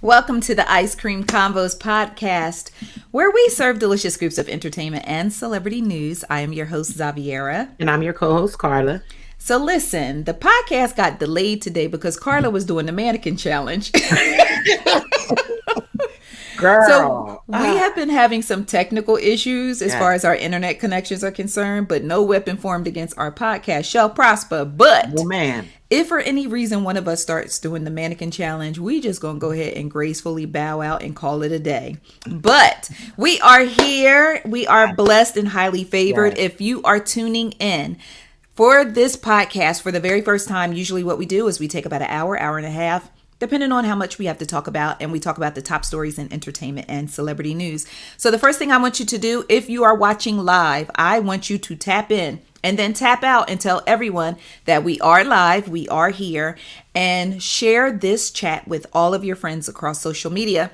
Welcome to the Ice Cream Convos Podcast, where we serve delicious scoops of entertainment and celebrity news. I am your host, Xaviera. And I'm your co-host, Karla. So listen, the podcast got delayed today because Karla was doing the mannequin challenge. Girl. So we have been having some technical issues as far as our internet connections are concerned, but no weapon formed against our podcast shall prosper. But if for any reason one of us starts doing the mannequin challenge, we just gonna go ahead and gracefully bow out and call it a day. But we are here. We are blessed and highly favored. If you are tuning in for this podcast for the very first time, usually what we do is we take about an hour, hour and a half, depending on how much we have to talk about. And we talk about the top stories in entertainment and celebrity news. So the first thing I want you to do, if you are watching live, I want you to tap in and then tap out and tell everyone that we are live, we are here, and share this chat with all of your friends across social media.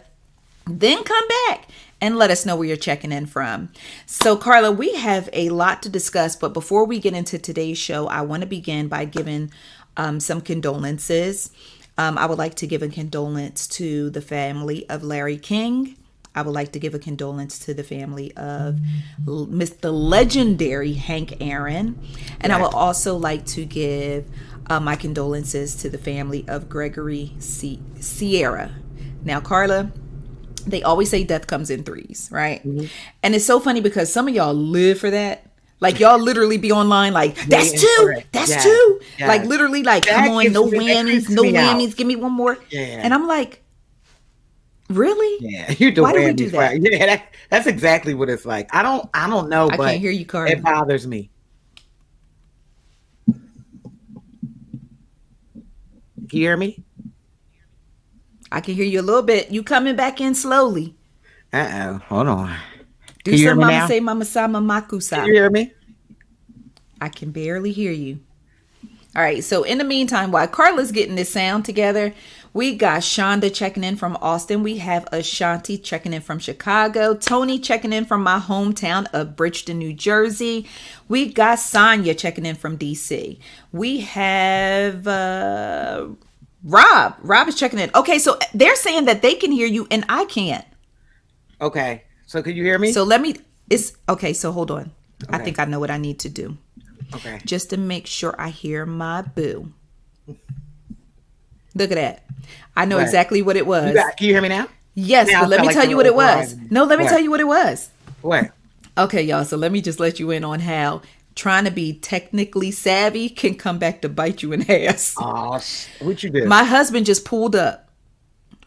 Then come back and let us know where you're checking in from. So Karla, we have a lot to discuss, but before we get into today's show, I want to begin by giving some condolences. I would like to give a condolence to the family of Larry King. I would like to give a condolence to the family of the legendary Hank Aaron. And I would also like to give my condolences to the family of Gregory Sierra. Now, Karla, they always say death comes in threes, right? Mm-hmm. And it's so funny because some of y'all live for that. Like y'all literally be online like, that's two, that's two. Yes. Like literally like, that come on, no whammies, give me one more. Yeah. And I'm like, really? Yeah, you do. Why do we do that? Right. Yeah, that's exactly what it's like. I don't know, but I can't hear you, Karla. It bothers me. Can you hear me? I can hear you a little bit. You coming back in slowly. Hold on. Do some mama say mama sama makusa. Can you hear me? I can barely hear you. All right. So in the meantime, while Karla's getting this sound together, we got Shonda checking in from Austin. We have Ashanti checking in from Chicago. Tony checking in from my hometown of Bridgeton, New Jersey. We got Sonia checking in from DC. We have Rob. Rob is checking in. Okay. So they're saying that they can hear you and I can't. Okay. So can you hear me? So so hold on. Okay. I think I know what I need to do. Okay. Just to make sure I hear my boo. Look at that. I know exactly what it was. Can you hear me now? Yes, but let me tell you what it was. No, let me tell you what it was. What? Okay, y'all. So let me just let you in on how trying to be technically savvy can come back to bite you in the ass. Oh, what you did? My husband just pulled up,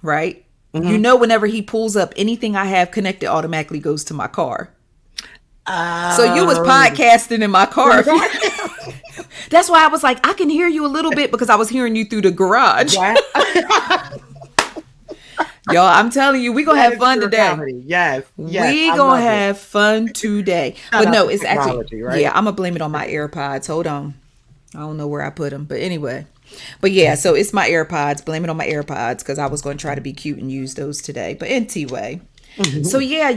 right? Mm-hmm. You know, whenever he pulls up, anything I have connected automatically goes to my car. So you was podcasting in my car. That's why I was like, I can hear you a little bit because I was hearing you through the garage. Y'all, I'm telling you, we gonna have fun today. Yes. We gonna have fun today. But no, it's actually, right? Yeah, I'm gonna blame it on my AirPods. Hold on. I don't know where I put them, but anyway. But yeah, so it's my AirPods. Blame it on my AirPods because I was going to try to be cute and use those today. But anyway, so yeah,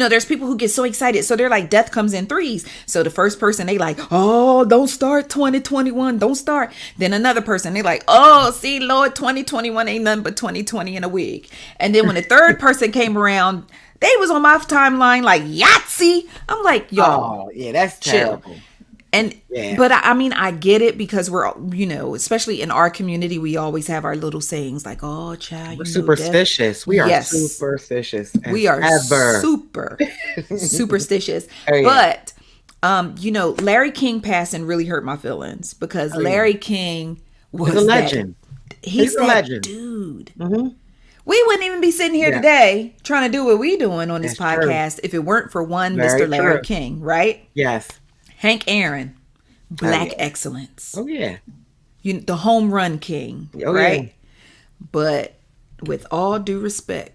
there's people who get so excited. So they're like, death comes in threes. So the first person, they like, oh, don't start 2021. Don't start. Then another person, they like, oh, see, Lord, 2021 ain't nothing but 2020 in a wig. And then when the third person came around, they was on my timeline like Yahtzee. I'm like, y'all. Oh, yeah, that's terrible. And, but I mean, I get it because we're, especially in our community, we always have our little sayings like, oh, child, we're superstitious. We are superstitious. We are super superstitious. But, Larry King passing really hurt my feelings because Larry King was a legend. He's a legend. Dude. Mm-hmm. We wouldn't even be sitting here today trying to do what we doing on this podcast if it weren't for Mr. Larry King, right? Yes. Hank Aaron, Black excellence. Oh, yeah. The home run king, right? Yeah. But with all due respect,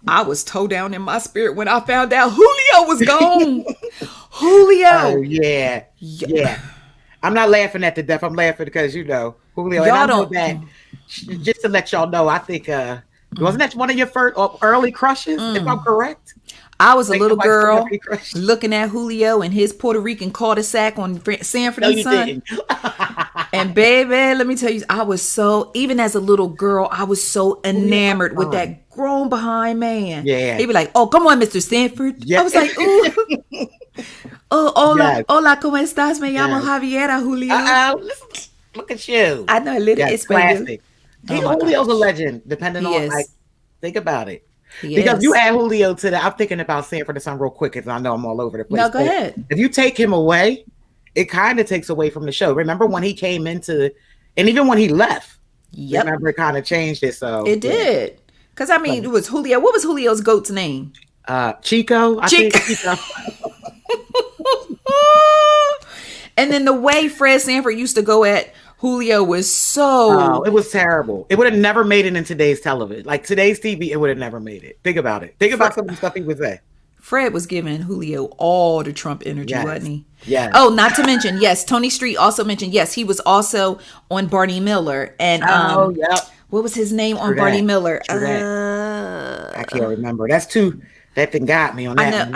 I was toe down in my spirit when I found out Julio was gone. Julio. Oh, yeah. Yeah. I'm not laughing at the death. I'm laughing because, Julio. Y'all and I know that, just to let y'all know, I think, wasn't that one of your first early crushes, if I'm correct? I was a little girl looking at Julio and his Puerto Rican cul-de-sac on Sanford and Son. And baby, let me tell you, I was so, even as a little girl, I was so enamored with that grown behind man. Yeah. He'd be like, oh, come on, Mr. Stanford. Yeah. I was like, ooh. Oh, hola, ¿cómo estás? Me llamo Xaviera, Julio. Look at you. I know a little classic. Julio's a legend, depending on, like, think about it. Because you add Julio to that, I'm thinking about Sanford and Son real quick, because I know I'm all over the place. No, go ahead. If you take him away, it kind of takes away from the show. Remember when he came into, and even when he left, remember it kind of changed it. So it did. Because I mean, it was Julio. What was Julio's goat's name? Chico. I think Chico. And then the way Fred Sanford used to go at Julio was so... it was terrible. It would have never made it in today's television. Like today's TV, it would have never made it. Think about it. Think about some of the stuff he would say. Fred was giving Julio all the Trump energy, wasn't he? Yeah. Oh, not to mention, Tony Street also mentioned, he was also on Barney Miller. And what was his name on Barney Miller? I can't remember. That's too... That thing got me on that.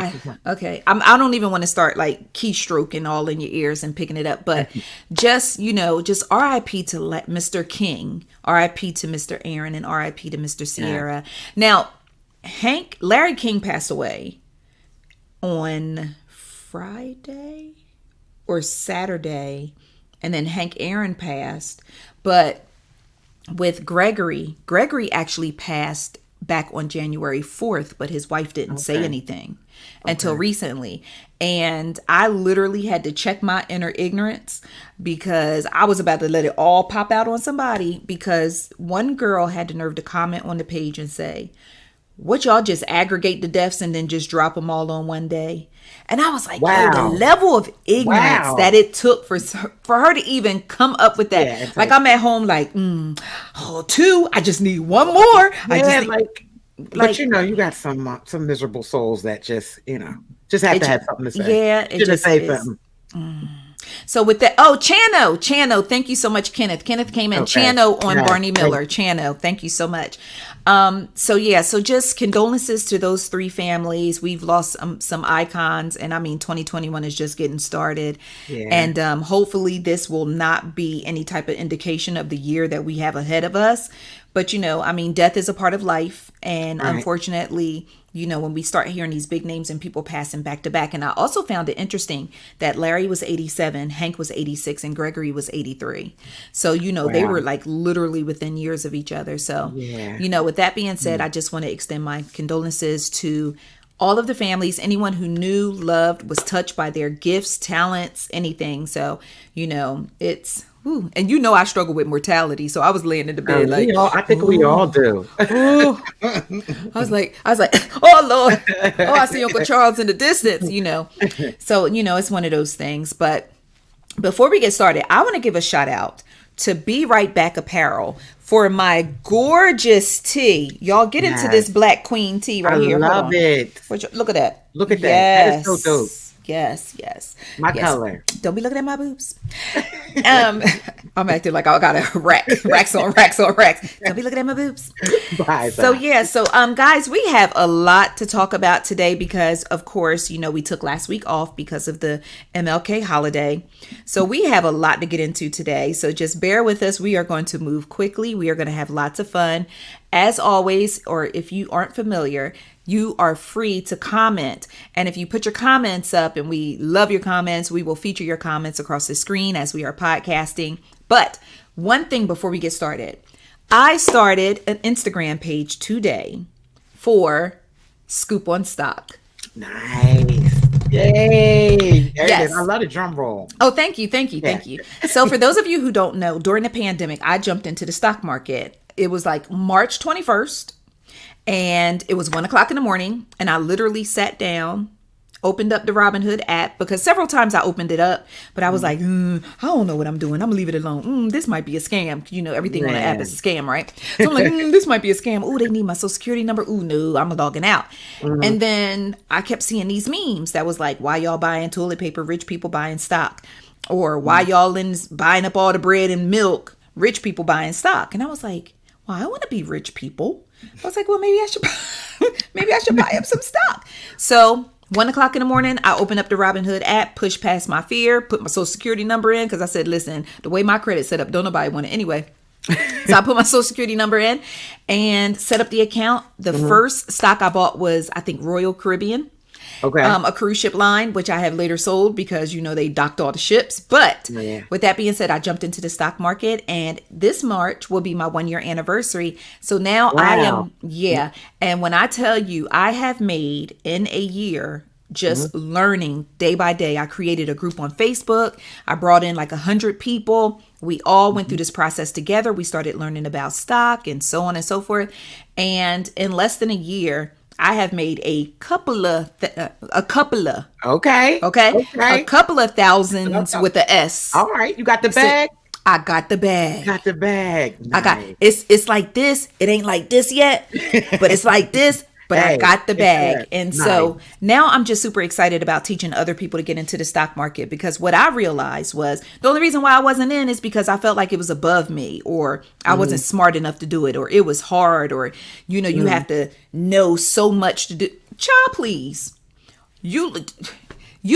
I don't even want to start like keystroking all in your ears and picking it up, but just R.I.P. to Mr. King, R.I.P. to Mr. Aaron, and R.I.P. to Mr. Sierra. Now, Larry King passed away on Friday or Saturday, and then Hank Aaron passed. But with Gregory actually passed back on January 4th, but his wife didn't say anything until recently. And I literally had to check my inner ignorance, because I was about to let it all pop out on somebody, because one girl had the nerve to comment on the page and say, what, y'all just aggregate the deaths and then just drop them all on one day? And I was like, the level of ignorance that it took for her to even come up with that. Yeah, like I'm at home like, 2, I just need one more. But you got some miserable souls that just have to have something to say. Yeah, it just say something. So with that, Chano, thank you so much, Kenneth. Kenneth came in. Chano on Barney Miller. Chano, thank you so much. So just condolences to those 3 families. We've lost some icons, and I mean 2021 is just getting started. Yeah. And hopefully this will not be any type of indication of the year that we have ahead of us. But death is a part of life, and unfortunately, when we start hearing these big names and people passing back to back. And I also found it interesting that Larry was 87, Hank was 86, and Gregory was 83. So, they were like literally within years of each other. So, with that being said, I just want to extend my condolences to all of the families, anyone who knew, loved, was touched by their gifts, talents, anything. So, it's... Ooh, and I struggle with mortality, so I was laying in the bed I think we all do. I was like, oh Lord, I see Uncle Charles in the distance, So it's one of those things. But before we get started, I want to give a shout out to Be Right Back Apparel for my gorgeous tee. Y'all get into this Black Queen tee right here. I love it. Look at that. Look at that. That is so dope. Yes. My color. Don't be looking at my boobs. I'm acting like I got a racks on racks. Don't be looking at my boobs. Bye. So guys, we have a lot to talk about today because, of course, we took last week off because of the MLK holiday. So we have a lot to get into today. So just bear with us. We are going to move quickly. We are going to have lots of fun. As always, or if you aren't familiar, you are free to comment. And if you put your comments up, and we love your comments, we will feature your comments across the screen as we are podcasting. But one thing before we get started, I started an Instagram page today for Scoop on Stock. Nice. Yay. Yes. I love the drum roll. Oh, thank you. So for those of you who don't know, during the pandemic, I jumped into the stock market. It was like March 21st. And it was 1:00 in the morning, and I literally sat down, opened up the Robinhood app, because several times I opened it up, but I was like, I don't know what I'm doing. I'm gonna leave it alone. This might be a scam. Everything on the app is a scam, right? So I'm like, this might be a scam. Oh, they need my social security number. Oh, no, I'm logging out. And then I kept seeing these memes that was like, why y'all buying toilet paper? Rich people buying stock. Or why y'all buying up all the bread and milk? Rich people buying stock. And I was like, well, I want to be rich people. I was like, well, maybe I should buy up some stock. So 1:00 in the morning, I open up the Robinhood app, push past my fear, put my social security number in, because I said, listen, the way my credit's set up, don't nobody want it anyway. So I put my social security number in and set up the account. The first stock I bought was, I think, Royal Caribbean. Okay. A cruise ship line, which I have later sold because, they docked all the ships. But with that being said, I jumped into the stock market, and this March will be my 1-year anniversary. So now I am, And when I tell you, I have made in a year just learning day by day. I created a group on Facebook. I brought in like 100 people. We all went through this process together. We started learning about stock and so on and so forth. And in less than a year, I have made a couple of thousands with the S. All right, you got the bag. I got the bag. Got the bag. Nice. I got it's like this. It ain't like this yet, but it's like this. But I got the bag. And so now I'm just super excited about teaching other people to get into the stock market, because what I realized was the only reason why I wasn't in is because I felt like it was above me, or I wasn't smart enough to do it, or it was hard, or, you have to know so much to do. Child, please. You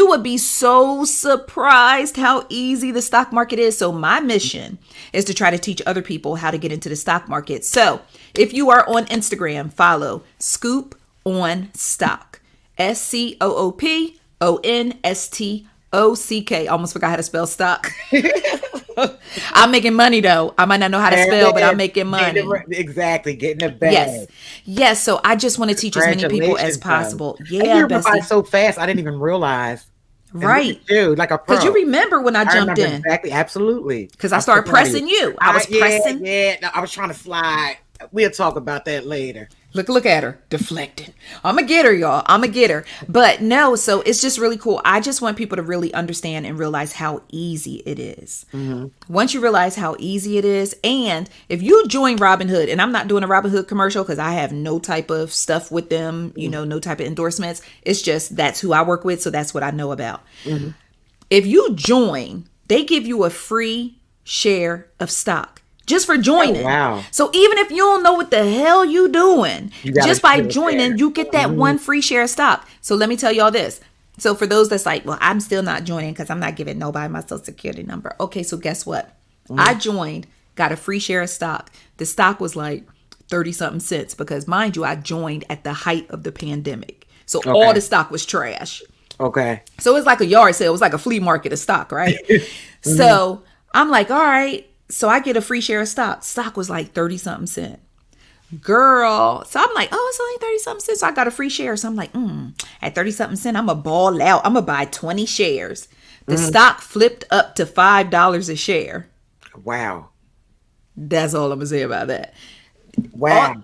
would be so surprised how easy the stock market is. So my mission is to try to teach other people how to get into the stock market. So if you are on Instagram, follow Scoop on Stock. SCOOPONSTOCK. Almost forgot how to spell stock. I'm making money though. I might not know how to spell, but I'm making money. Exactly. Getting it back. Yes. So I just want to teach as many people as possible. Yeah. You went by so fast. I didn't even realize. Right. Dude, like a pro. Because you remember when I jumped in. Exactly. Absolutely. Because I started pressing you. I was pressing. Yeah. No, I was trying to slide. We'll talk about that later. Look at her deflecting. I'm gonna get her, y'all. I'm gonna get her. But no, so it's just really cool. I just want people to really understand and realize how easy it is. Once you realize how easy it is, and if you join Robinhood, and I'm not doing a Robinhood commercial because I have no type of stuff with them, no type of endorsements. It's just that's who I work with, so that's what I know about. If you join, they give you a free share of stock. Just for joining. Oh, wow. So even if you don't know what the hell you doing, just by joining, you get that one free share of stock. So let me tell y'all this. So for those that's like, well, I'm still not joining because I'm not giving nobody my social security number. Okay, so guess what? I joined, got a free share of stock. The stock was like 30 something cents because, mind you, I joined at the height of the pandemic. So all the stock was trash. Okay. So it's like a yard sale. It was like a flea market of stock, right? So I'm like, all right. So I get a free share of stock. Stock was like 30 something cent. Girl. So I'm like, oh, it's only 30 something cents. So I got a free share. So I'm like, at 30 something cent, I'm going to ball out. I'm going to buy 20 shares. The stock flipped up to $5 a share. Wow. That's all I'm going to say about that. Wow.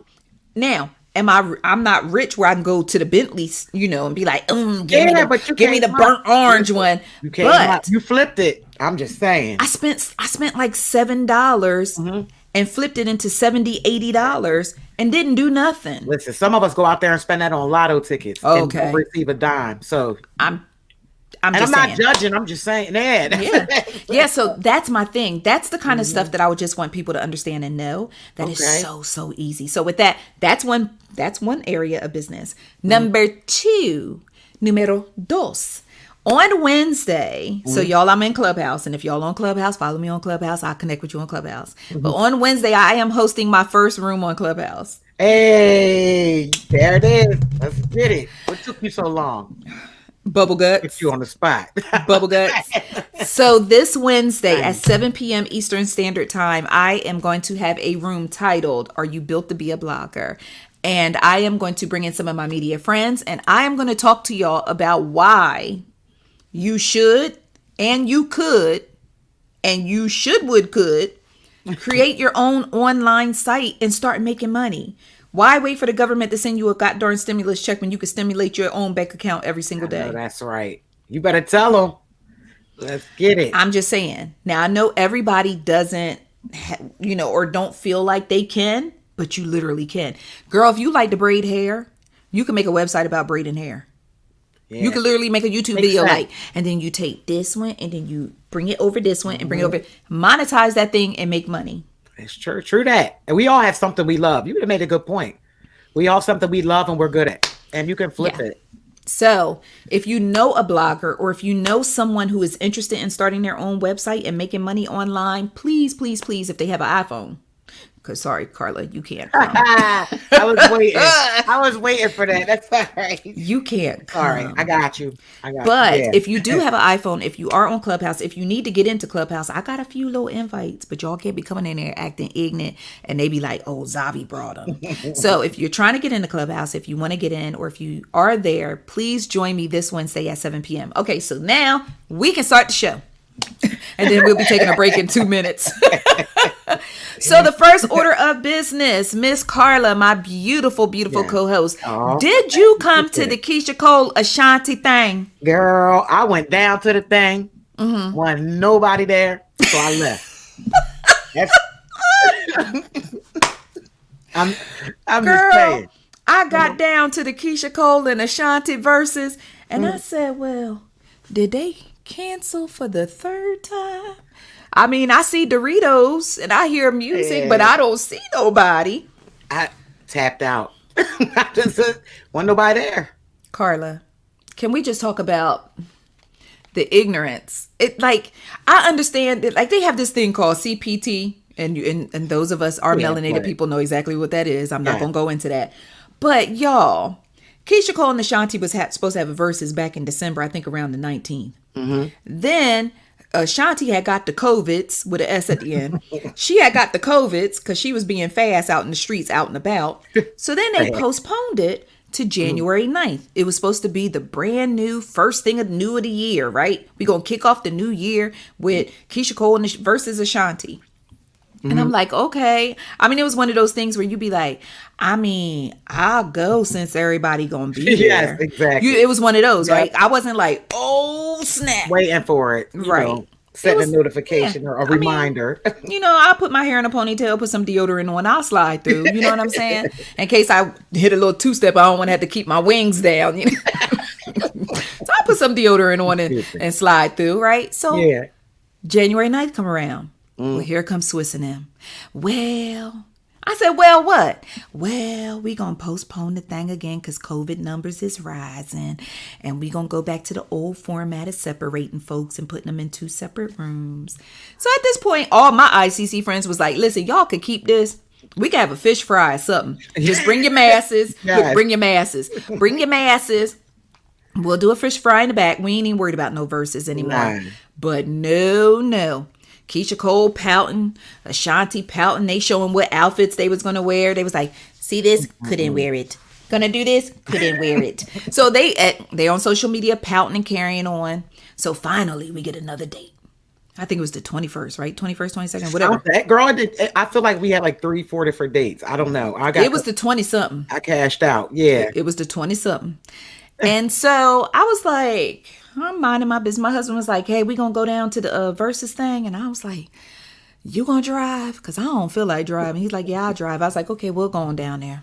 Now, I'm not rich where I can go to the Bentleys, and be like, give me the burnt orange one. You can't. But you flipped it. I'm just saying. I spent like $7 and flipped it into $70, $80 and didn't do nothing. Listen, some of us go out there and spend that on lotto tickets and don't receive a dime. So I'm not judging. I'm just saying that. Yeah. So that's my thing. That's the kind of stuff that I would just want people to understand and know that is so easy. So with that, that's one area of business. Number two, numero dos. On Wednesday, so y'all, I'm in Clubhouse, and if y'all on Clubhouse, follow me on Clubhouse. I'll connect with you on Clubhouse. But on Wednesday, I am hosting my first room on Clubhouse. Hey, there it is. Let's get it. What took you so long? Bubble guts. Put you on the spot. Bubble guts. So this Wednesday at 7 p.m. Eastern Standard Time, I am going to have a room titled, Are You Built to Be a Blogger? And I am going to bring in some of my media friends, and I am going to talk to y'all about why you should and you could and you could create your own online site and start making money. Why wait for the government to send you a goddamn stimulus check when you can stimulate your own bank account every single day? That's right. You better tell them. Let's get it. I'm just saying. Now, I know everybody doesn't, or don't feel like they can, but you literally can. Girl, if you like to braid hair, you can make a website about braiding hair. Yeah. You can literally make a YouTube video and then you take this one and then you bring it over this one and bring it over. Monetize that thing and make money. It's true. True that. And we all have something we love. You would have made a good point. We all have something we love and we're good at. And you can flip it. So if you know a blogger or if you know someone who is interested in starting their own website and making money online, please, please, please, if they have an iPhone. Because sorry, Karla, you can't. I was waiting for that. That's all right. You can't. All right, I got you. But if you do have an iPhone, if you are on Clubhouse, if you need to get into Clubhouse, I got a few little invites, but y'all can't be coming in there acting ignorant and they be like, oh, Zavi brought them. So if you're trying to get into Clubhouse, if you want to get in, or if you are there, please join me this Wednesday at 7 p.m. Okay, so now we can start the show. And then we'll be taking a break in 2 minutes. So the first order of business, Miss Karla, my beautiful, beautiful co-host. Did you come to the Keyshia Cole Ashanti thing? Girl, I went down to the thing. Wasn't nobody there, so I left. I'm just saying. I got down to the Keyshia Cole and Ashanti verses, and I said, well, did they cancel for the third time? I mean, I see Doritos and I hear music, but I don't see nobody. I tapped out. Wasn't nobody there. Karla, can we just talk about the ignorance? I understand that, like, they have this thing called CPT, and those of us are melanated people know exactly what that is. I'm not gonna go into that, but y'all, Keyshia Cole and Ashanti was supposed to have a verses back in December, I think around the 19th. Then Ashanti had got the COVIDs with an S at the end. She had got the COVIDs because she was being fast out in the streets, out and about. So then they postponed it to January 9th. It was supposed to be the brand new first thing of the year, right? We're going to kick off the new year with Keyshia Cole versus Ashanti. And I'm like, okay. I mean, it was one of those things where you'd be like, I mean, I'll go since everybody gonna be there. Yes, exactly. It was one of those, right? I wasn't like, oh, snap. Waiting for it. Right. Setting a notification or a reminder. I'll put my hair in a ponytail, put some deodorant on, I'll slide through. You know what I'm saying? In case I hit a little two-step, I don't want to have to keep my wings down. You know? So I put some deodorant on and slide through, right? So January 9th come around. Well, here comes Swiss and them. Well, I said, well, what? Well, we going to postpone the thing again because COVID numbers is rising. And we going to go back to the old format of separating folks and putting them in 2 separate rooms. So at this point, all my ICC friends was like, listen, y'all could keep this. We can have a fish fry or something. Just bring your masses. Bring your masses. Bring your masses. We'll do a fish fry in the back. We ain't even worried about no verses anymore. Right. But no. Keyshia Cole pouting, Ashanti pouting. They showing what outfits they was going to wear. They was like, see this? Couldn't wear it. Gonna do this? Couldn't wear it. So they on social media pouting and carrying on. So finally we get another date. I think it was the 21st, right? 21st, 22nd, whatever. Girl, I feel like we had like 3-4 different dates. I don't know. It was the 20-something. I cashed out. Yeah. It was the 20-something. And so I was like, I'm minding my business. My husband was like, hey, we going to go down to the Versus thing. And I was like, you going to drive? Because I don't feel like driving. He's like, yeah, I'll drive. I was like, okay, we're going down there.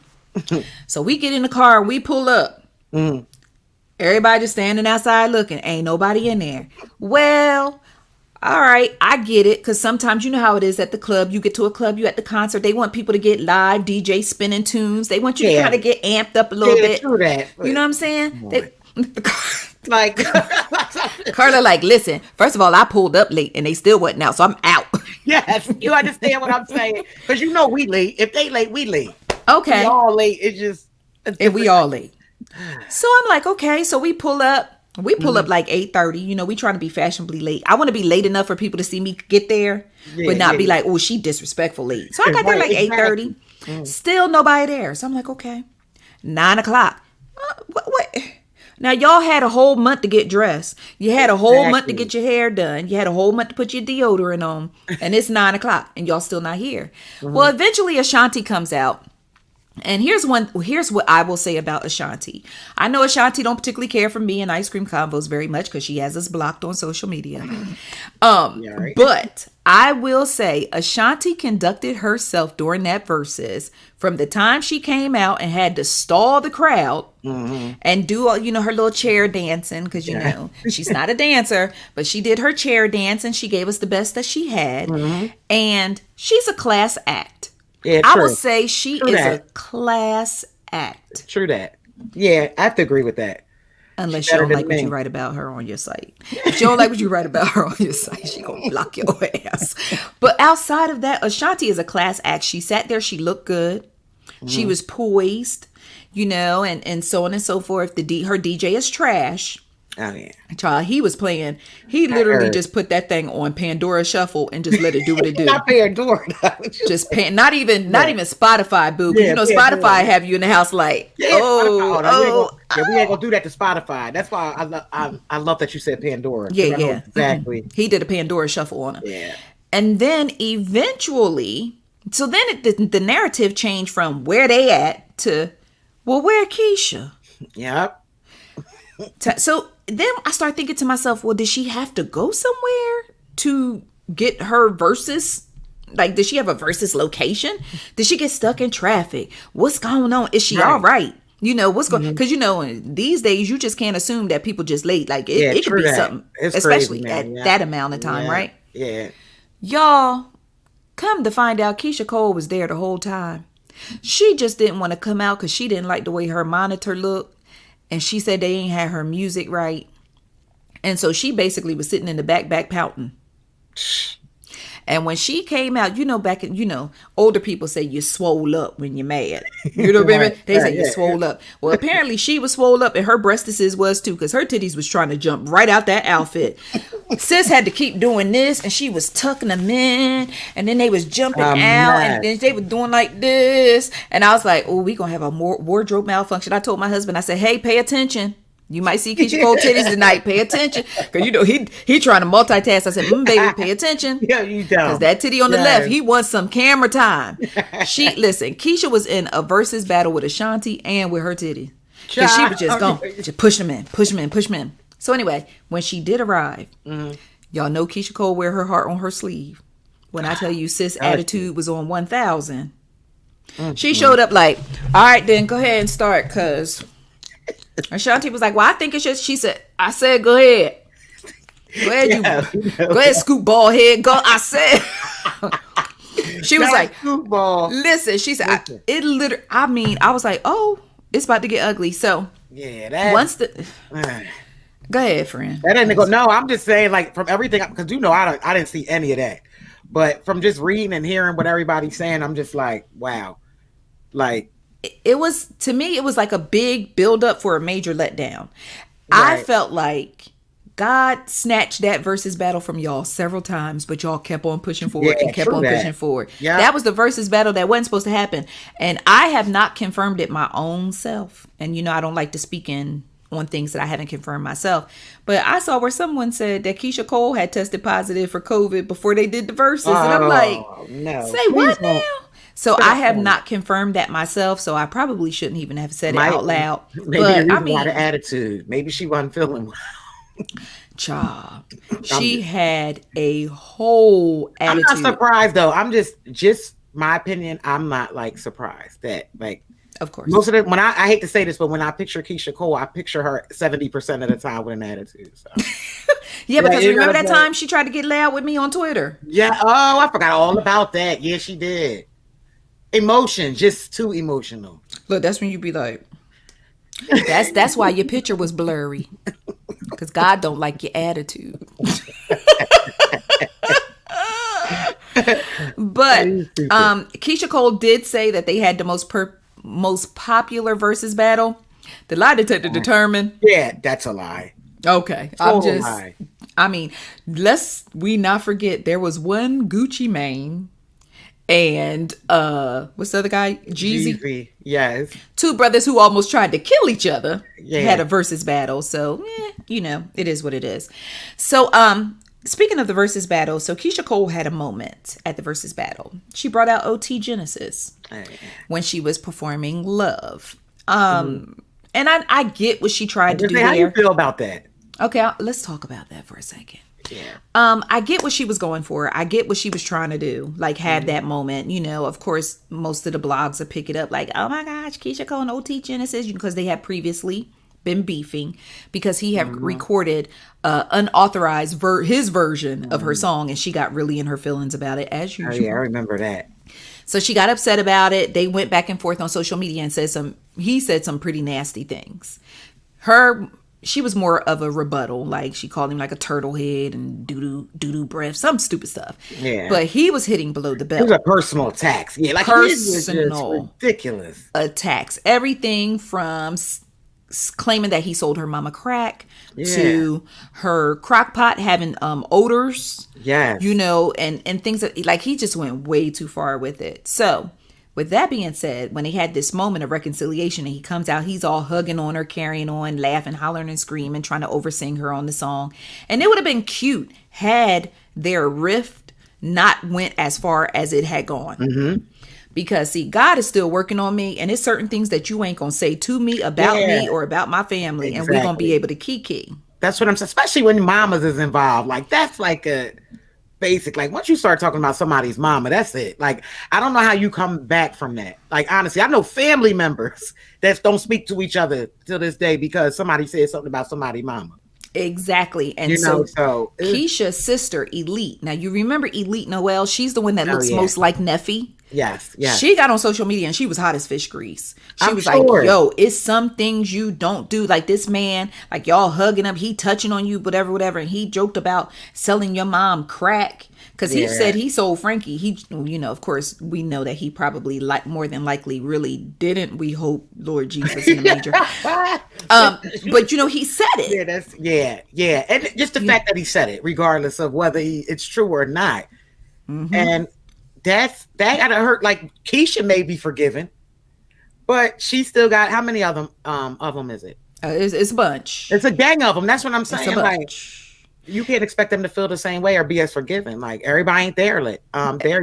So we get in the car. We pull up. Everybody just standing outside looking. Ain't nobody in there. Well, all right, I get it. Because sometimes you know how it is at the club. You get to a club, you at the concert. They want people to get live DJ spinning tunes. They want you to kind of get amped up a little bit. True that, you know what I'm saying? Like Karla, like, listen, first of all, I pulled up late and they still wasn't out, so I'm out. Yes, you understand what I'm saying? Because you know we late. If they late, we late. Okay. We all late. It's just if we all late. So I'm like, okay, so we pull up. We pull up like 8:30. You know, we trying to be fashionably late. I want to be late enough for people to see me get there, but not be like, oh, she disrespectful late. So I got there like 8:30. Still nobody there. So I'm like, okay, 9 o'clock. What? Now, y'all had a whole month to get dressed. You had a whole month to get your hair done. You had a whole month to put your deodorant on. And it's 9 o'clock and y'all still not here. Well, eventually Ashanti comes out. And here's what I will say about Ashanti. I know Ashanti don't particularly care for me and Ice Cream Convos very much because she has us blocked on social media. But I will say Ashanti conducted herself during that Versus from the time she came out and had to stall the crowd and do, her little chair dancing because, she's not a dancer, but she did her chair dance and she gave us the best that she had. And she's a class act. Yeah, I will say she is a class act. True that. Yeah, I have to agree with that. Unless you don't like what you write about her on your site. If you don't like what you write about her on your site, she gonna block your ass. But outside of that, Ashanti is a class act. She sat there. She looked good. She was poised, and so on and so forth. Her DJ is trash. Oh yeah, child. He was playing. He literally just put that thing on Pandora Shuffle and just let it do what it do. Not Pandora, just not even Spotify, boo. Yeah, Spotify have you in the house like, we ain't gonna do that to Spotify. That's why I love that you said Pandora. Yeah, exactly. Mm-hmm. He did a Pandora Shuffle on her. Yeah, and then eventually, so then the narrative changed from where they at to, well, where Keyshia? Yep. So then I start thinking to myself, well, did she have to go somewhere to get her versus? Like, did she have a versus location? Did she get stuck in traffic? What's going on? Is she all right? What's going? Because these days you just can't assume that people just late. Like it could be something, especially crazy, at that amount of time, right? Yeah. Y'all, come to find out, Keyshia Cole was there the whole time. She just didn't want to come out because she didn't like the way her monitor looked. And she said they ain't had her music right. And so she basically was sitting in the back pouting. And when she came out, back in, older people say you swole up when you're mad. You know what I mean? They say you swole up. Well, apparently she was swole up and her breastises was too, because her titties was trying to jump right out that outfit. Sis had to keep doing this and she was tucking them in and then they was jumping out and then they were doing like this. And I was like, oh, we gonna have a wardrobe malfunction. I told my husband, I said, hey, pay attention. You might see Keyshia Cole titties tonight. Pay attention. Because, he trying to multitask. I said, baby, pay attention. Yeah, you don't. Because that titty on the left, he wants some camera time. Listen, Keyshia was in a versus battle with Ashanti and with her titty. Because she was just going, just push them in. So anyway, when she did arrive, y'all know Keyshia Cole wear her heart on her sleeve. When I tell you sis attitude was on 1,000. She showed up like, all right, then go ahead and start, because... Ashanti was like, well, I think it's just, I said, go ahead. Go ahead, scoop ball head. Go. I said, she was like, scoop ball. Listen, she said, I was like, oh, it's about to get ugly. So, yeah, go ahead, friend. That ain't go. No, I'm just saying, like, from everything, because I didn't see any of that. But from just reading and hearing what everybody's saying, I'm just like, wow. Like, it was, to me, it was like a big buildup for a major letdown. Right. I felt like God snatched that versus battle from y'all several times, but y'all kept on pushing forward and kept on pushing forward. Yeah. That was the versus battle that wasn't supposed to happen. And I have not confirmed it my own self. And, I don't like to speak on things that I haven't confirmed myself. But I saw where someone said that Keyshia Cole had tested positive for COVID before they did the verses. And I'm like, no, say what now? So I have not confirmed that myself, so I probably shouldn't even have said it out loud. Maybe but I mean, had an attitude. Maybe she wasn't feeling well. Child, she had a whole attitude. I'm not surprised though. I'm just my opinion. I'm not like surprised that like. Of course. Most of it, when I hate to say this, but when I picture Keyshia Cole, I picture her 70% of the time with an attitude. So. Yeah, because remember that time she tried to get loud with me on Twitter? Yeah. Oh, I forgot all about that. Yeah, she did. Emotion, just too emotional. Look, that's when you be like, that's why your picture was blurry, because God don't like your attitude. But Keyshia Cole did say that they had the most popular versus battle. The lie detector determined. Yeah, that's a lie. Okay, lie. I mean, lest we not forget, there was one Gucci Mane. And what's the other guy? Jeezy. Yes. Two brothers who almost tried to kill each other had a versus battle. So, it is what it is. So, speaking of the versus battle, so Keyshia Cole had a moment at the versus battle. She brought out OT Genasis when she was performing Love. And I get what she tried to do there. How do you feel about that? Okay, let's talk about that for a second. Yeah. I get what she was going for. I get what she was trying to do. Like, have that moment. Of course, most of the blogs will pick it up like, oh my gosh, Keyshia Cole and OT Genasis, because they had previously been beefing because he had recorded unauthorized his version of her song, and she got really in her feelings about it, as usual. Oh yeah, I remember that. So she got upset about it. They went back and forth on social media and he said some pretty nasty things. she was more of a rebuttal. Like she called him like a turtle head and doo-doo breath, some stupid stuff. Yeah. But he was hitting below the belt. It was a personal attacks. Yeah, like personal ridiculous attacks. Everything from claiming that he sold her mama crack to her crock pot having odors. Yes. You know, and things that, like, he just went way too far with it. So with that being said, when they had this moment of reconciliation and he comes out, he's all hugging on her, carrying on, laughing, hollering and screaming, trying to oversing her on the song. And it would have been cute had their rift not went as far as it had gone. Mm-hmm. Because, see, God is still working on me, and it's certain things that you ain't going to say to me, about me, or about my family, and we're going to be able to kiki. That's what I'm saying, especially when mamas is involved. Like, that's like a basic, like, once you start talking about somebody's mama, that's it. Like, I don't know how you come back from that. Like, honestly, I know family members that don't speak to each other till this day because somebody said something about somebody's mama. Exactly. And so Keyshia's sister, Elite. Now, you remember Elite Noel? She's the one that looks most like Neffy. Yes. She got on social media and she was hot as fish grease. She was like, yo, it's some things you don't do. Like this man, like y'all hugging him, he touching on you, whatever. And he joked about selling your mom crack. Because he said he sold Frankie. He, you know, of course, we know that he probably more than likely really didn't. We hope, Lord Jesus, in the major. But, you know, he said it. Yeah. And just the fact that he said it, regardless of whether it's true or not. Mm-hmm. And that gotta hurt. Like, Keyshia may be forgiven, but she still got, how many of them is it? It's a bunch. It's a gang of them. That's what I'm saying. Like, you can't expect them to feel the same way or be as forgiving. Like, everybody ain't there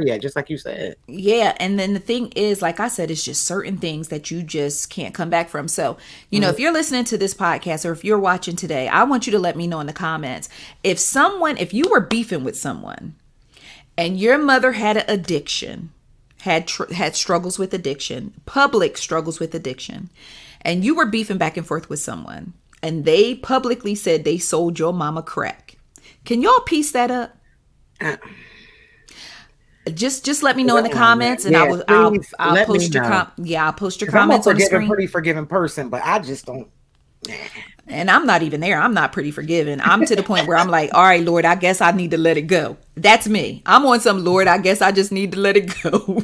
yet, just like you said. Yeah, and then the thing is, like I said, it's just certain things that you just can't come back from. So, you know, if you're listening to this podcast or if you're watching today, I want you to let me know in the comments. If you were beefing with someone and your mother had an addiction, had struggles with addiction, public struggles with addiction, and you were beefing back and forth with someone, and they publicly said they sold your mama crack. Can y'all piece that up? Just let me know in the comments, and I'll post your I'll post your comments on the screen. I'm a pretty forgiving person, but I just don't. And I'm not even there. I'm not pretty forgiving. I'm to the point where I'm like, all right, Lord, I guess I need to let it go. That's me. I'm on some, Lord, I guess I just need to let it go.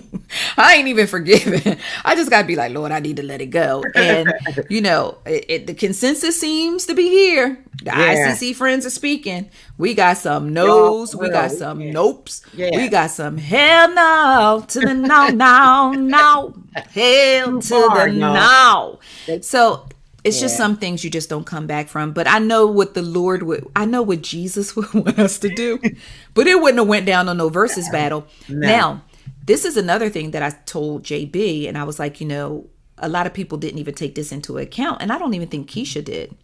I ain't even forgiving. I just got to be like, Lord, I need to let it go. And, you know, the consensus seems to be here. The ICC friends are speaking. We got some no's. We got some nopes. Yeah. We got some hell no to the no. Hell to the no. So it's just some things you just don't come back from. But I know what what Jesus would want us to do. But it wouldn't have went down on no versus battle. No. Now, this is another thing that I told JB, and I was like, you know, a lot of people didn't even take this into account, and I don't even think Keyshia did.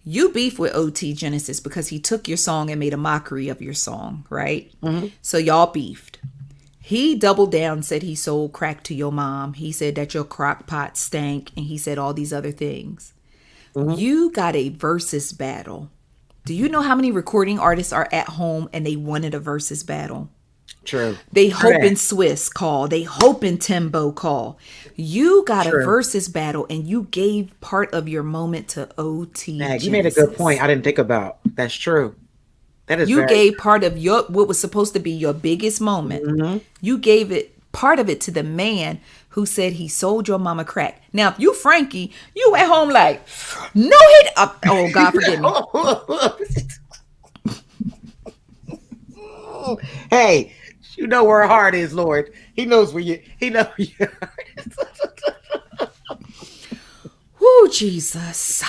You beef with OT Genasis because he took your song and made a mockery of your song, right? Mm-hmm. So y'all beefed. He doubled down, said he sold crack to your mom. He said that your crock pot stank, and he said all these other things. Mm-hmm. You got a versus battle. Do you know how many recording artists are at home and they wanted a versus battle? True. They hoping Swiss call. They hoping Timbo call. You got a versus battle, and you gave part of your moment to OT. You made a good point I didn't think about. That's true. That is. You gave part of what was supposed to be your biggest moment. Mm-hmm. You gave part of it to the man who said he sold your mama crack. Now, if you Frankie, you at home like, no hit. Oh, God forgive me. Hey, you know where our heart is, Lord. He knows where you. He knows where your heart is. Woo, Jesus.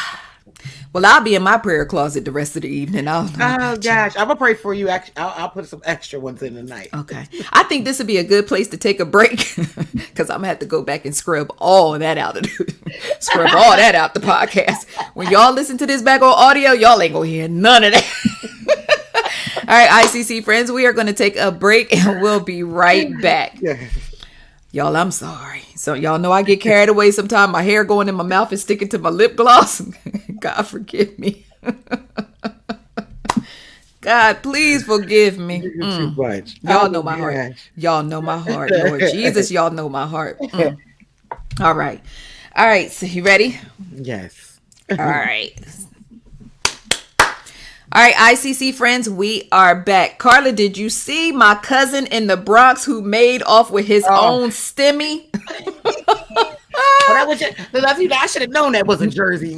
Well, I'll be in my prayer closet the rest of the evening. Oh gosh, I'm gonna pray for you. I'll put some extra ones in tonight. Okay, I think this would be a good place to take a break because I'm gonna have to go back and scrub all of that out the podcast. When y'all listen to this back on audio, y'all ain't gonna hear none of that. All right, ICC friends, we are gonna take a break and we'll be right back. Y'all, I'm sorry. So y'all know I get carried away sometimes. My hair going in my mouth and sticking to my lip gloss. God forgive me. God, please forgive me. Y'all know my heart. Y'all know my heart. Lord Jesus, y'all know my heart. All right. So you ready? Yes. All right. All right, ICC friends, we are back. Karla, did you see my cousin in the Bronx who made off with his own stimmy? That was I should have known that was a Jersey.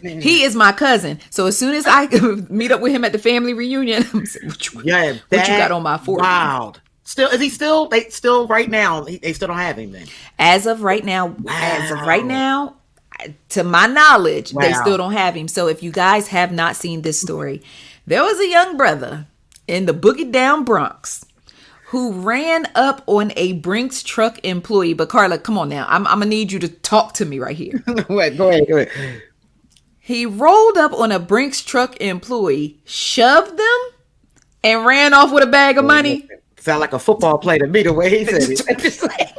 He is my cousin. So as soon as I meet up with him at the family reunion, I'm saying, what you got on my forehead? Wild. Still, is he still? They still right now. They still don't have him then. As of right now, to my knowledge, they still don't have him. So if you guys have not seen this story, there was a young brother in the Boogie Down Bronx who ran up on a Brinks truck employee. But Karla, come on now. I'm going to need you to talk to me right here. Wait, go ahead. He rolled up on a Brinks truck employee, shoved them, and ran off with a bag of money. Sound like a football player to me the way he said it.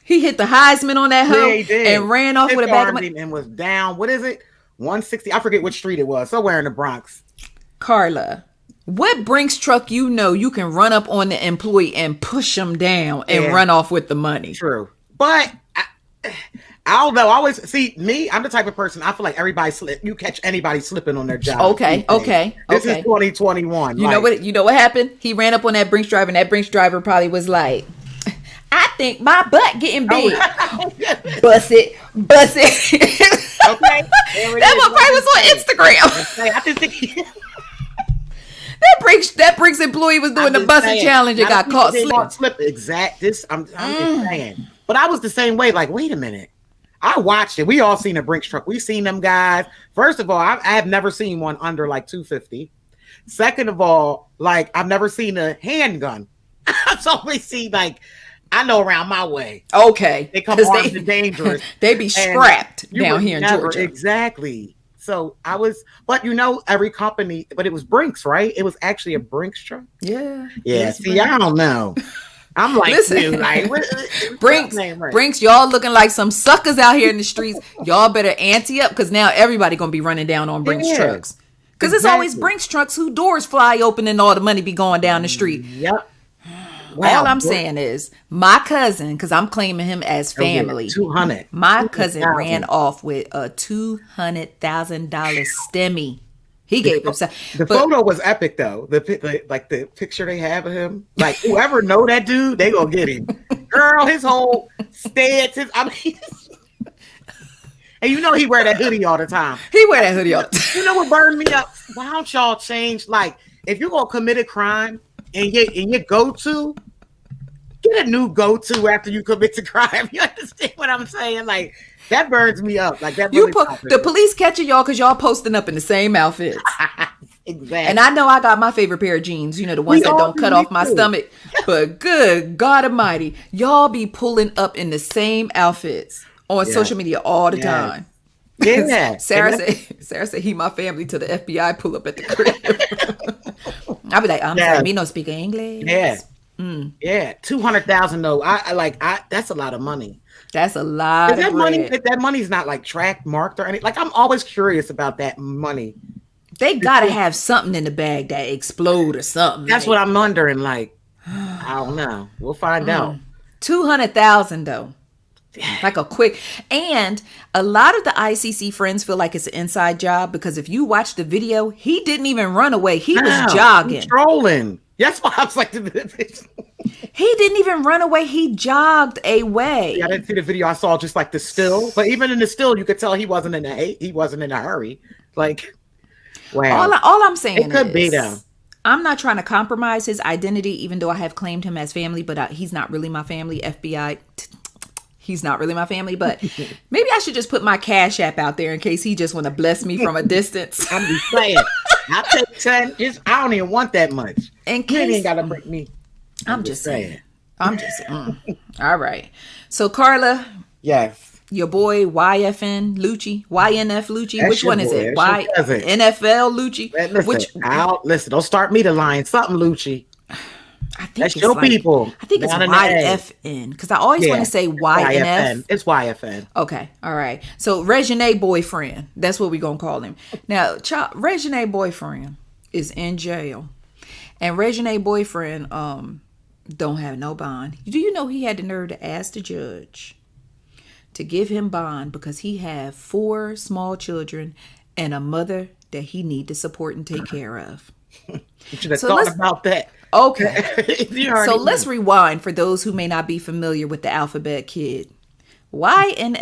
He hit the Heisman on that hoe and ran off with a bag of money. And was down, what is it? 160. I forget which street it was. Somewhere in the Bronx. Karla, what Brinks truck you can run up on the employee and push him down and run off with the money? True. But I don't know. I always see me. I'm the type of person. I feel like everybody you catch anybody slipping on their job. Okay. This is 2021. You know what happened? He ran up on that Brinks driver, and that Brinks driver probably was like, I think my butt getting big. Bust it. Okay. That one probably was on Instagram. I just think that Brinks employee was doing the busting challenge and got caught slipping. I'm just saying. But I was the same way. Like, wait a minute. I watched it. We all seen a Brinks truck. We've seen them guys. First of all, I have never seen one under like 250. Second of all, like I've never seen a handgun. I've always seen like. I know around my way. Okay. They come armed and dangerous. They be scrapped down here in Georgia. Exactly. So but every company, but it was Brinks, right? It was actually a Brinks truck. Yeah. Yeah. See, I don't know. I'm like, listen, Brinks, y'all looking like some suckers out here in the streets. Y'all better ante up because now everybody going to be running down on Brinks trucks. Because it's always Brinks trucks whose doors fly open and all the money be going down the street. Yep. Wow, all I'm saying is my cousin, because I'm claiming him as family. 200. My cousin ran off with a $200,000 stimmy. He gave himself. The photo was epic though. The picture they have of him. Like whoever know that dude, they gonna get him. Girl, his whole stance. And he wear that hoodie all the time. You know what burned me up? Why don't y'all change? Like if you're gonna commit a crime. And your go-to, get a new go-to after you commit the crime. You understand what I'm saying? Like that burns me up. Like that. The police catching y'all because y'all posting up in the same outfits. Exactly. And I know I got my favorite pair of jeans. The ones that don't cut off my stomach. But good God Almighty, y'all be pulling up in the same outfits on social media all the time. Yeah. Sarah said he my family till the FBI pull up at the crib. I'll be like, I'm sorry, me no speak English. Yeah. Yeah. 200,000 though. I that's a lot of money. That's a lot of money. That money's not like tracked, marked or anything. Like I'm always curious about that money. They gotta have something in the bag that explode or something. That's what I'm wondering. Like, I don't know. We'll find out. 200,000 though. Like a quick, and a lot of the ICC friends feel like it's an inside job because if you watch the video, he didn't even run away. He was jogging. Strolling. That's why I was like, he didn't even run away. He jogged away. Yeah, I didn't see the video. I saw just like the still, but even in the still, you could tell he wasn't in a hurry. Like, wow. All I'm saying it could be though. I'm not trying to compromise his identity, even though I have claimed him as family, but he's not really my family. FBI. He's not really my family, but maybe I should just put my Cash App out there in case he just want to bless me from a distance. I'm just saying. I'll take 10. I don't even want that much. In case you ain't got to break me. I'm just saying. All right. So Karla. Yes. Your boy YFN Lucci. YNF Lucci. That's which one is it? NFL Lucci. Listen, don't start me to lying. Something Lucci. I think that's your people. I think it's YFN because I always want to say YNF. It's YFN. Okay, all right. So Regine boyfriend, that's what we're gonna call him. Now, Regine boyfriend is in jail, and Regine boyfriend don't have no bond. Do you know he had the nerve to ask the judge to give him bond because he had 4 small children and a mother that he need to support and take care of. You should have thought about that. Okay. So let's rewind for those who may not be familiar with the alphabet kid. YFN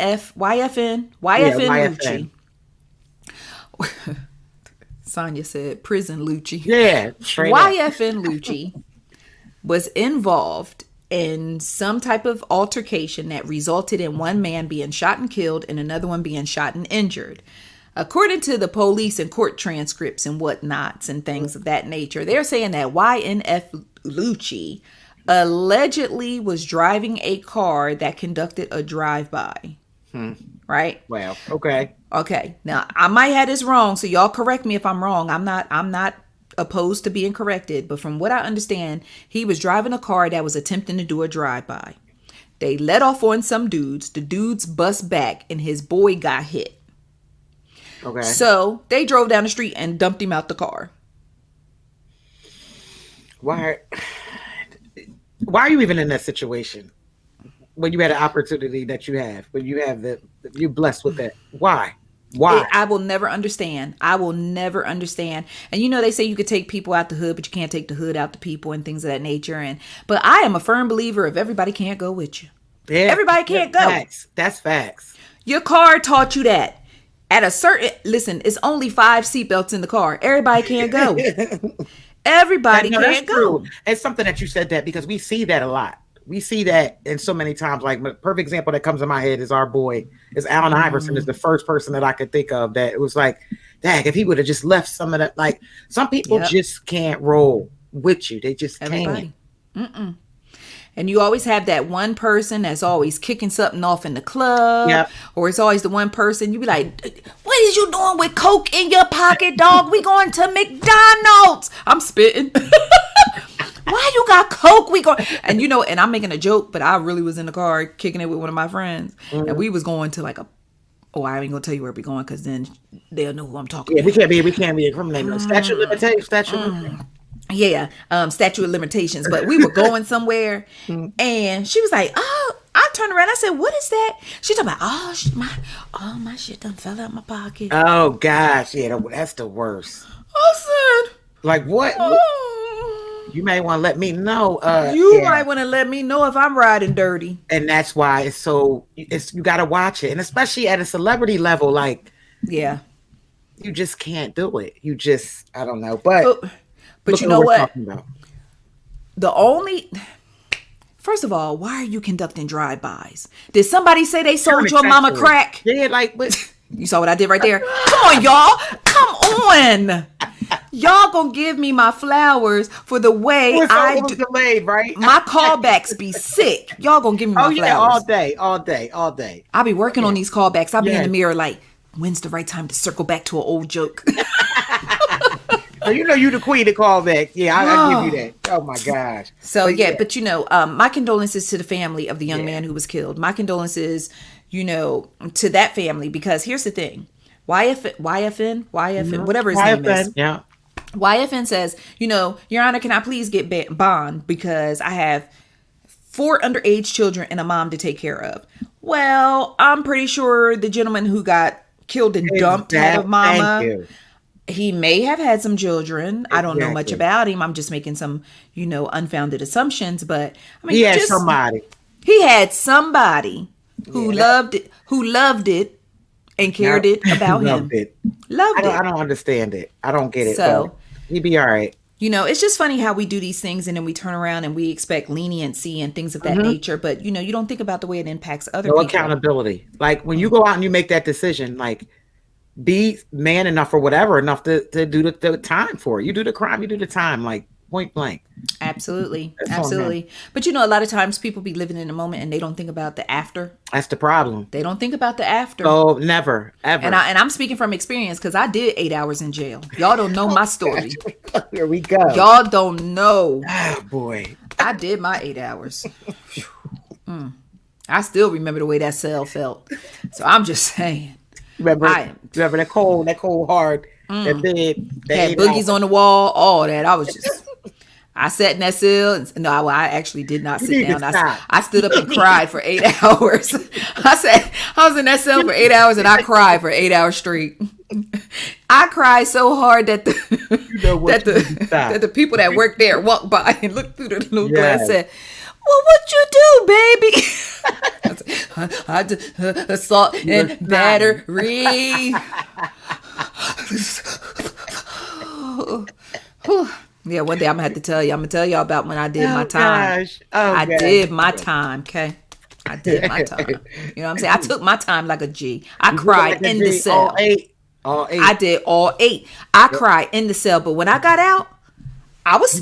Lucci. Sonia said prison Lucci. Yeah. YFN Lucci was involved in some type of altercation that resulted in one man being shot and killed and another one being shot and injured. According to the police and court transcripts and whatnots and things of that nature, they're saying that YNF Lucci allegedly was driving a car that conducted a drive-by. Right? Well, okay. Okay. Now, I might have this wrong, so y'all correct me if I'm wrong. I'm not opposed to being corrected, but from what I understand, he was driving a car that was attempting to do a drive-by. They let off on some dudes. The dudes bust back, and his boy got hit. Okay. So they drove down the street and dumped him out the car. Why are you even in that situation when you had an opportunity that you have, when you have you're blessed with that? Why? I will never understand. And you know, they say you could take people out the hood, but you can't take the hood out the people and things of that nature. But I am a firm believer of everybody can't go with you. Yeah, everybody can't go. Facts. That's facts. Your car taught you that. At a certain, listen, it's only 5 seatbelts in the car. Everybody can't go. Everybody can't go. True. It's something that you said that because we see that a lot. We see that in so many times. Like the perfect example that comes to my head is Allen Iverson is the first person that I could think of that it was like, dang, if he would have just left some of that, like some people just can't roll with you. They just can't. And you always have that one person that's always kicking something off in the club. Or it's always the one person you be like, what is you doing with Coke in your pocket, dog? We going to McDonald's. I'm spitting. Why you got Coke? We going, and you know, and I'm making a joke, but I really was in the car kicking it with one of my friends. And we was going to like I ain't gonna tell you where we going because then they'll know who I'm talking about. We can't be incriminating. Statute of limitations. Yeah, statute of limitations. But we were going somewhere, and she was like, "Oh," I turned around. I said, "What is that?" She talking about, my shit done fell out my pocket." Oh gosh, yeah, that's the worst. I said, "Like what? You may want to let me know." You might want to let me know if I'm riding dirty. And that's why you got to watch it, and especially at a celebrity level, like you just can't do it. You just, I don't know, But you know what? First of all, why are you conducting drive-bys? Did somebody say they sold your mama crack? Yeah, like, you saw what I did right there? Come on, y'all. Come on. Y'all gonna give me my flowers for the way I do. Delayed, right? My callbacks be sick. Y'all gonna give me my flowers. all day. I'll be working on these callbacks. I'll be in the mirror like, when's the right time to circle back to an old joke? You know you the queen of callback. Yeah, I'll give you that. Oh my gosh. So but you know, my condolences to the family of the young man who was killed. My condolences, you know, to that family, because here's the thing. YFN, whatever his name is. Yeah. YFN says, you know, Your Honor, can I please get bond because I have 4 underage children and a mom to take care of. Well, I'm pretty sure the gentleman who got killed and dumped had a mama. He may have had some children. I don't know much about him. I'm just making some, you know, unfounded assumptions. But I mean, he had somebody. He had somebody who loved it and cared about him. Loved it. I don't understand it. I don't get it. So he'd be all right. You know, it's just funny how we do these things and then we turn around and we expect leniency and things of that nature. But, you know, you don't think about the way it impacts other people. No accountability. Like when you go out and you make that decision, like be man enough or whatever, enough to do the time for it. You do the crime, you do the time, like point blank. Absolutely. Absolutely. But, you know, a lot of times people be living in the moment and they don't think about the after. That's the problem. They don't think about the after. Oh, never, ever. And I'm speaking from experience because I did 8 hours in jail. Y'all don't know my story. Here we go. Y'all don't know. Oh, boy. I did my 8 hours. I still remember the way that cell felt. So I'm just saying. Remember that cold hard, that bed. Had boogies on the wall, all that. I sat in that cell. No, I actually did not sit down. I stood up and cried for 8 hours. I was in that cell for 8 hours and I cried for 8 hours straight. I cried so hard that the people that worked there walked by and looked through the little glass and said, "Well, what you do, baby?" I did assault and battery. Yeah, one day I'm gonna tell y'all about when I did my time. I did my time, okay? I did my time. You know what I'm saying? I took my time like a G. I cried in the cell. All eight. I did all 8. I cried in the cell, but when I got out, I was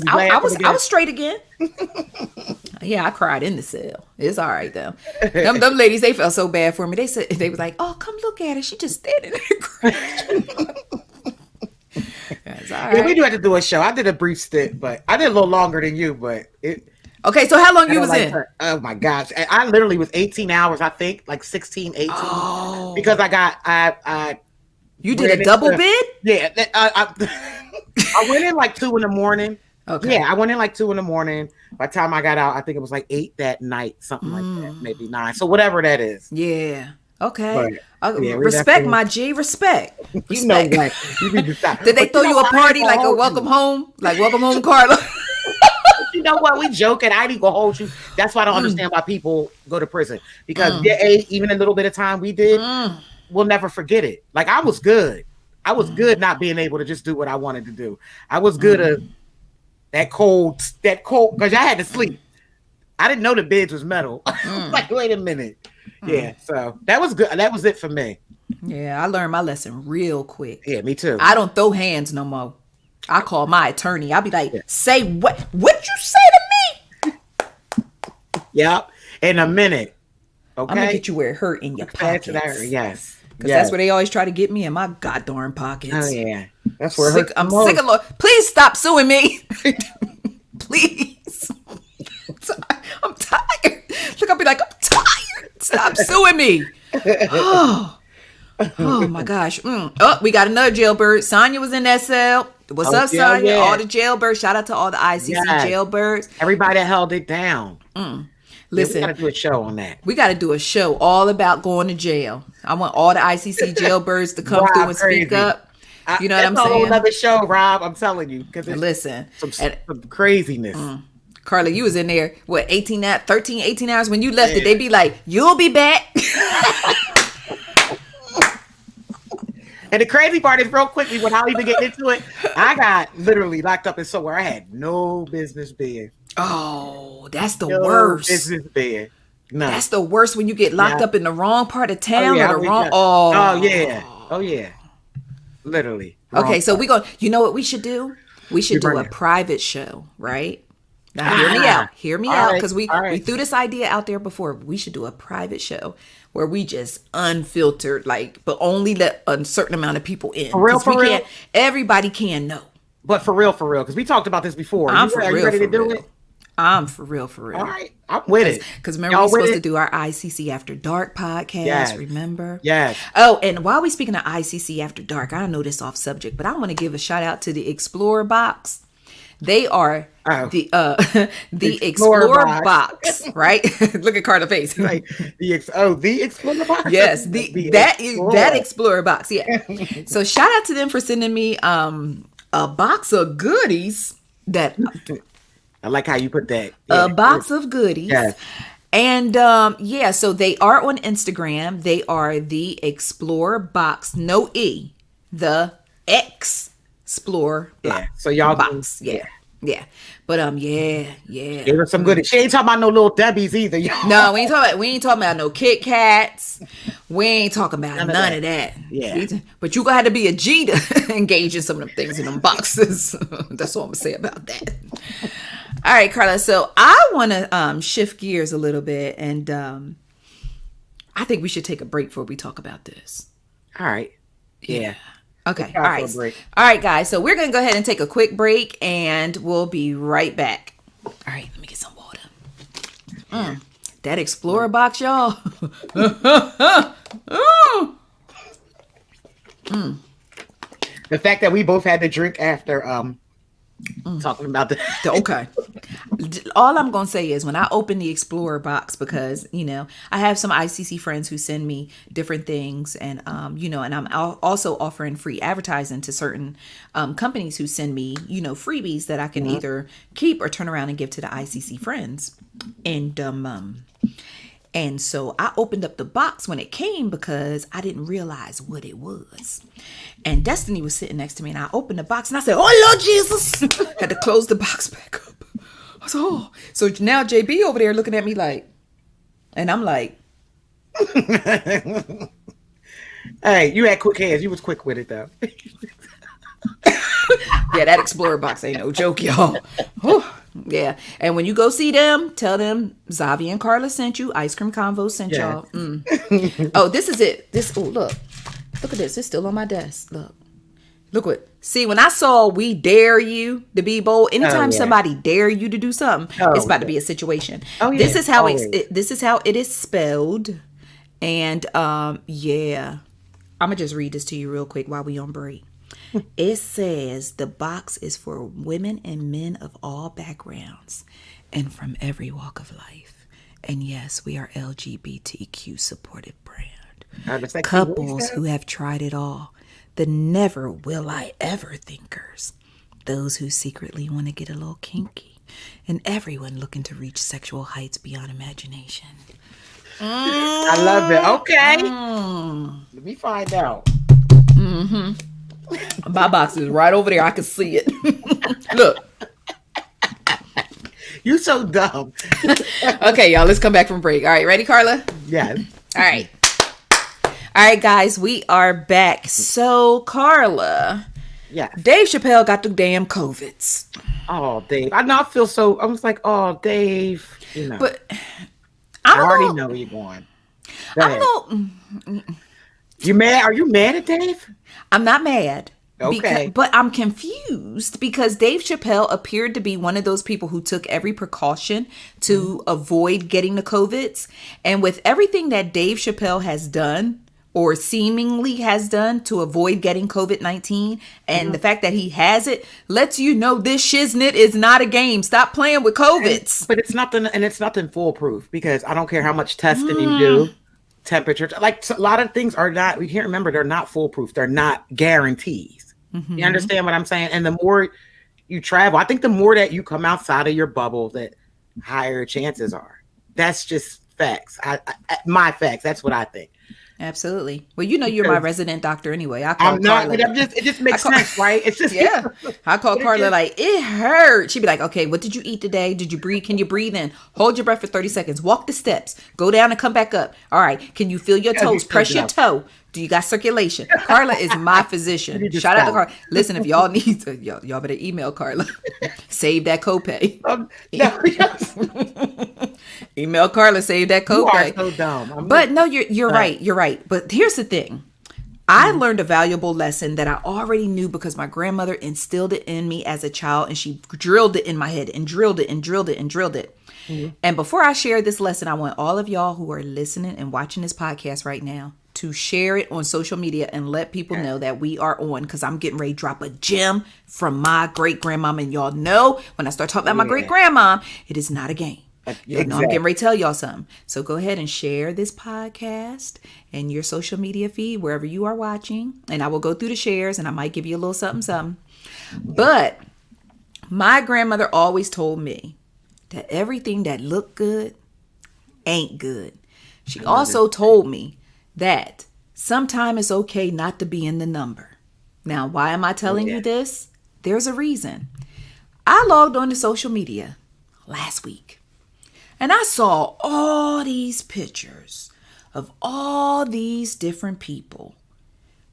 straight again. Yeah, I cried in the cell. It's all right though. Them ladies, they felt so bad for me. They said they was like, "Oh, come look at her. She just standing there crying." That's all right. Yeah, we do have to do a show. I did a brief stint, but I did a little longer than you. But okay. So how long you was in? Oh my gosh, I literally was 18 hours. I think like 16, 18. Oh. Because I You did a double bid? Yeah, I went in like 2 a.m. Okay. Yeah, I went in like 2 a.m. By the time I got out, I think it was like 8 that night, something like that, maybe 9. So whatever that is. Yeah. Okay. Respect, my G. Respect. You know what? You need to stop. Did they throw you a party like a welcome home? Like welcome home, Karla? You know what? We joking. I ain't gonna hold you. That's why I don't understand why people go to prison. Because even a little bit of time we did, we'll never forget it. Like I was good. I was good not being able to just do what I wanted to do. I was good at that cold, because I had to sleep. I didn't know the beds was metal. Like, wait a minute. Yeah, so that was good. That was it for me. Yeah, I learned my lesson real quick. Yeah, me too. I don't throw hands no more. I call my attorney. I'll be like, say what you say to me? Yep, in a minute. Okay. I'm going to get you where it hurt in your pockets. Yes. Because that's where they always try to get me in my goddamn pockets. Oh, yeah. That's where it hurts. I'm sick of Lord. Please stop suing me. Please. I'm tired. Look, I'll be like, I'm tired. Stop suing me. Oh my gosh. Oh, we got another jailbird. Sonya was in that cell. What's up, Sonya? Yeah. All the jailbirds. Shout out to all the ICC jailbirds. Everybody that held it down. Listen, we got to do a show on that. We got to do a show all about going to jail. I want all the ICC jailbirds to come through and speak up. You know what I'm saying? That's a whole other show, Rob. I'm telling you. Listen. Some craziness. Karla, you was in there, 13, 18 hours? When you left it, they be like, you'll be back. And the crazy part is, real quickly, without even getting into it, I got literally locked up in somewhere I had no business being. Oh, that's the worst. Business being. No. That's the worst when you get locked up in the wrong part of town or the wrong. Oh yeah. Literally. Okay, so you know what we should do? We should do a private show, right? Now hear me out, because we threw this idea out there before. We should do a private show where we just unfiltered, but only let a certain amount of people in. For real? Everybody can know. But for real, because we talked about this before. Are you ready to do it? I'm for real. All right, I'm with it. Because remember, we're supposed to do our ICC After Dark podcast, remember? Yes. Oh, and while we're speaking of ICC After Dark, I know this off subject, but I want to give a shout out to the Explorer Box. They are the Explorer box, right? Look at Karla's face. Like the Explorer box. Yes, that Explorer box. Yeah. So shout out to them for sending me a box of goodies that. I like how you put that. A box of goodies. Yes. And so they are on Instagram. They are the Explorer Box, no E, the Explorer Box. So y'all box. Yeah. But yeah. Give her some goodies. She ain't talking about no little Debbie's either. Y'all. No, we ain't talking about no Kit Kats. We ain't talking about none of that. Yeah. But you gonna have to be a G to engage in some of them things in them boxes. That's all I'm gonna say about that. All right, Karla. So I want to shift gears a little bit, and I think we should take a break before we talk about this. All right. Yeah. Okay. All right. All right, guys. So we're gonna go ahead and take a quick break, and we'll be right back. All right. Let me get some water. That Explorer box, y'all. The fact that we both had to drink after talking about the okay. All I'm gonna say is when I open the Explorer box, because I have some ICC friends who send me different things, and and I'm also offering free advertising to certain companies who send me freebies that I can either keep or turn around and give to the ICC friends, and so I opened up the box when it came because I didn't realize what it was. And Destiny was sitting next to me, and I opened the box and I said, "Oh Lord Jesus!" Had to close the box back up. I was oh. So now JB over there looking at me like, and I'm like, "Hey, you had quick hands. You was quick with it though." Yeah, that Explorer box ain't no joke, y'all. Yeah, and when you go see them, tell them Xaviera and Karla sent you. Ice Cream Convos sent y'all. Oh, this is it. Look at this. It's still on my desk. Look what. See, when I saw "We dare you to be bold," anytime somebody dare you to do something, it's about to be a situation. Oh, yeah. This is how it is spelled, and yeah, I'm gonna just read this to you real quick while we on break. It says the box is for women and men of all backgrounds and from every walk of life. And yes, we are LGBTQ supported brand. Couples who have tried it all. The never will I ever thinkers. Those who secretly want to get a little kinky. And everyone looking to reach sexual heights beyond imagination. I love it. Okay. Let me find out. My box is right over there. I can see it. Look. You so dumb. Okay, y'all, let's come back from break. All right, ready, Karla? Yes. All right, guys, we are back. So, Karla. Yeah. Dave Chappelle got the damn COVIDs. Oh, Dave. I was like, oh, Dave. But I already know where you're going. I don't know. You mad? Are you mad at Dave? I'm not mad. Okay. But I'm confused because Dave Chappelle appeared to be one of those people who took every precaution to avoid getting the COVIDs. And with everything that Dave Chappelle has done or seemingly has done to avoid getting COVID-19 and the fact that he has it lets you know this shiznit is not a game. Stop playing with COVIDs. But it's nothing foolproof because I don't care how much testing you do. Temperature, like a lot of things are not, we can't remember, they're not foolproof. They're not guarantees. You understand what I'm saying? And the more you travel, I think the more that you come outside of your bubble, that higher chances are. That's just facts. My facts. That's what I think. Absolutely. Well, you're my resident doctor anyway. I'm not, Karla, it just makes sense, right? It's just I call Karla like, it hurt. She'd be like, okay, what did you eat today? Did you breathe? Can you breathe in? Hold your breath for 30 seconds. Walk the steps. Go down and come back up. All right. Can you feel your toes? Press your toe. Do you got circulation? Karla is my physician. Shout out to Karla. Listen, if y'all need to, y'all better email Karla. Save that copay. Email Karla, save that copay. You are so dumb. But no, you're right. You're right. But here's the thing. I learned a valuable lesson that I already knew because my grandmother instilled it in me as a child, and she drilled it in my head and drilled it and drilled it and drilled it. And before I share this lesson, I want all of y'all who are listening and watching this podcast right now to share it on social media and let people know that we are on, because I'm getting ready to drop a gem from my great grandmama. And y'all know when I start talking about my great grandma, it is not a game. You know, I'm getting ready to tell y'all something. So go ahead and share this podcast and your social media feed wherever you are watching. And I will go through the shares and I might give you a little something. But my grandmother always told me that everything that looked good ain't good. She also told me that sometimes it's okay not to be in the number. Now, why am I telling you this? There's a reason. I logged on to social media last week. And I saw all these pictures of all these different people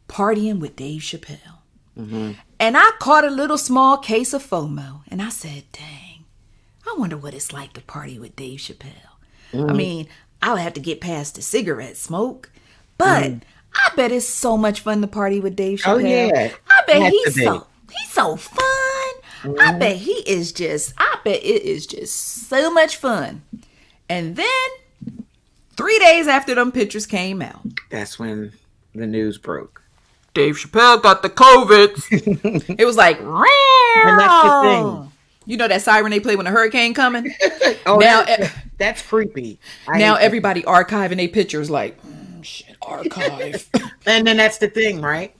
partying with Dave Chappelle. And I caught a little small case of FOMO. And I said, dang, I wonder what it's like to party with Dave Chappelle. I mean, I would have to get past the cigarette smoke. But I bet it's so much fun to party with Dave Chappelle. Oh, yeah. I bet he's so fun. I bet it is just so much fun. And then 3 days after them pictures came out, that's when the news broke. Dave Chappelle got the COVID. It was like, and that's the thing. You know that siren they play when a hurricane coming? Oh, now that's creepy. Now everybody archiving their pictures like, shit, archive. And then that's the thing, right?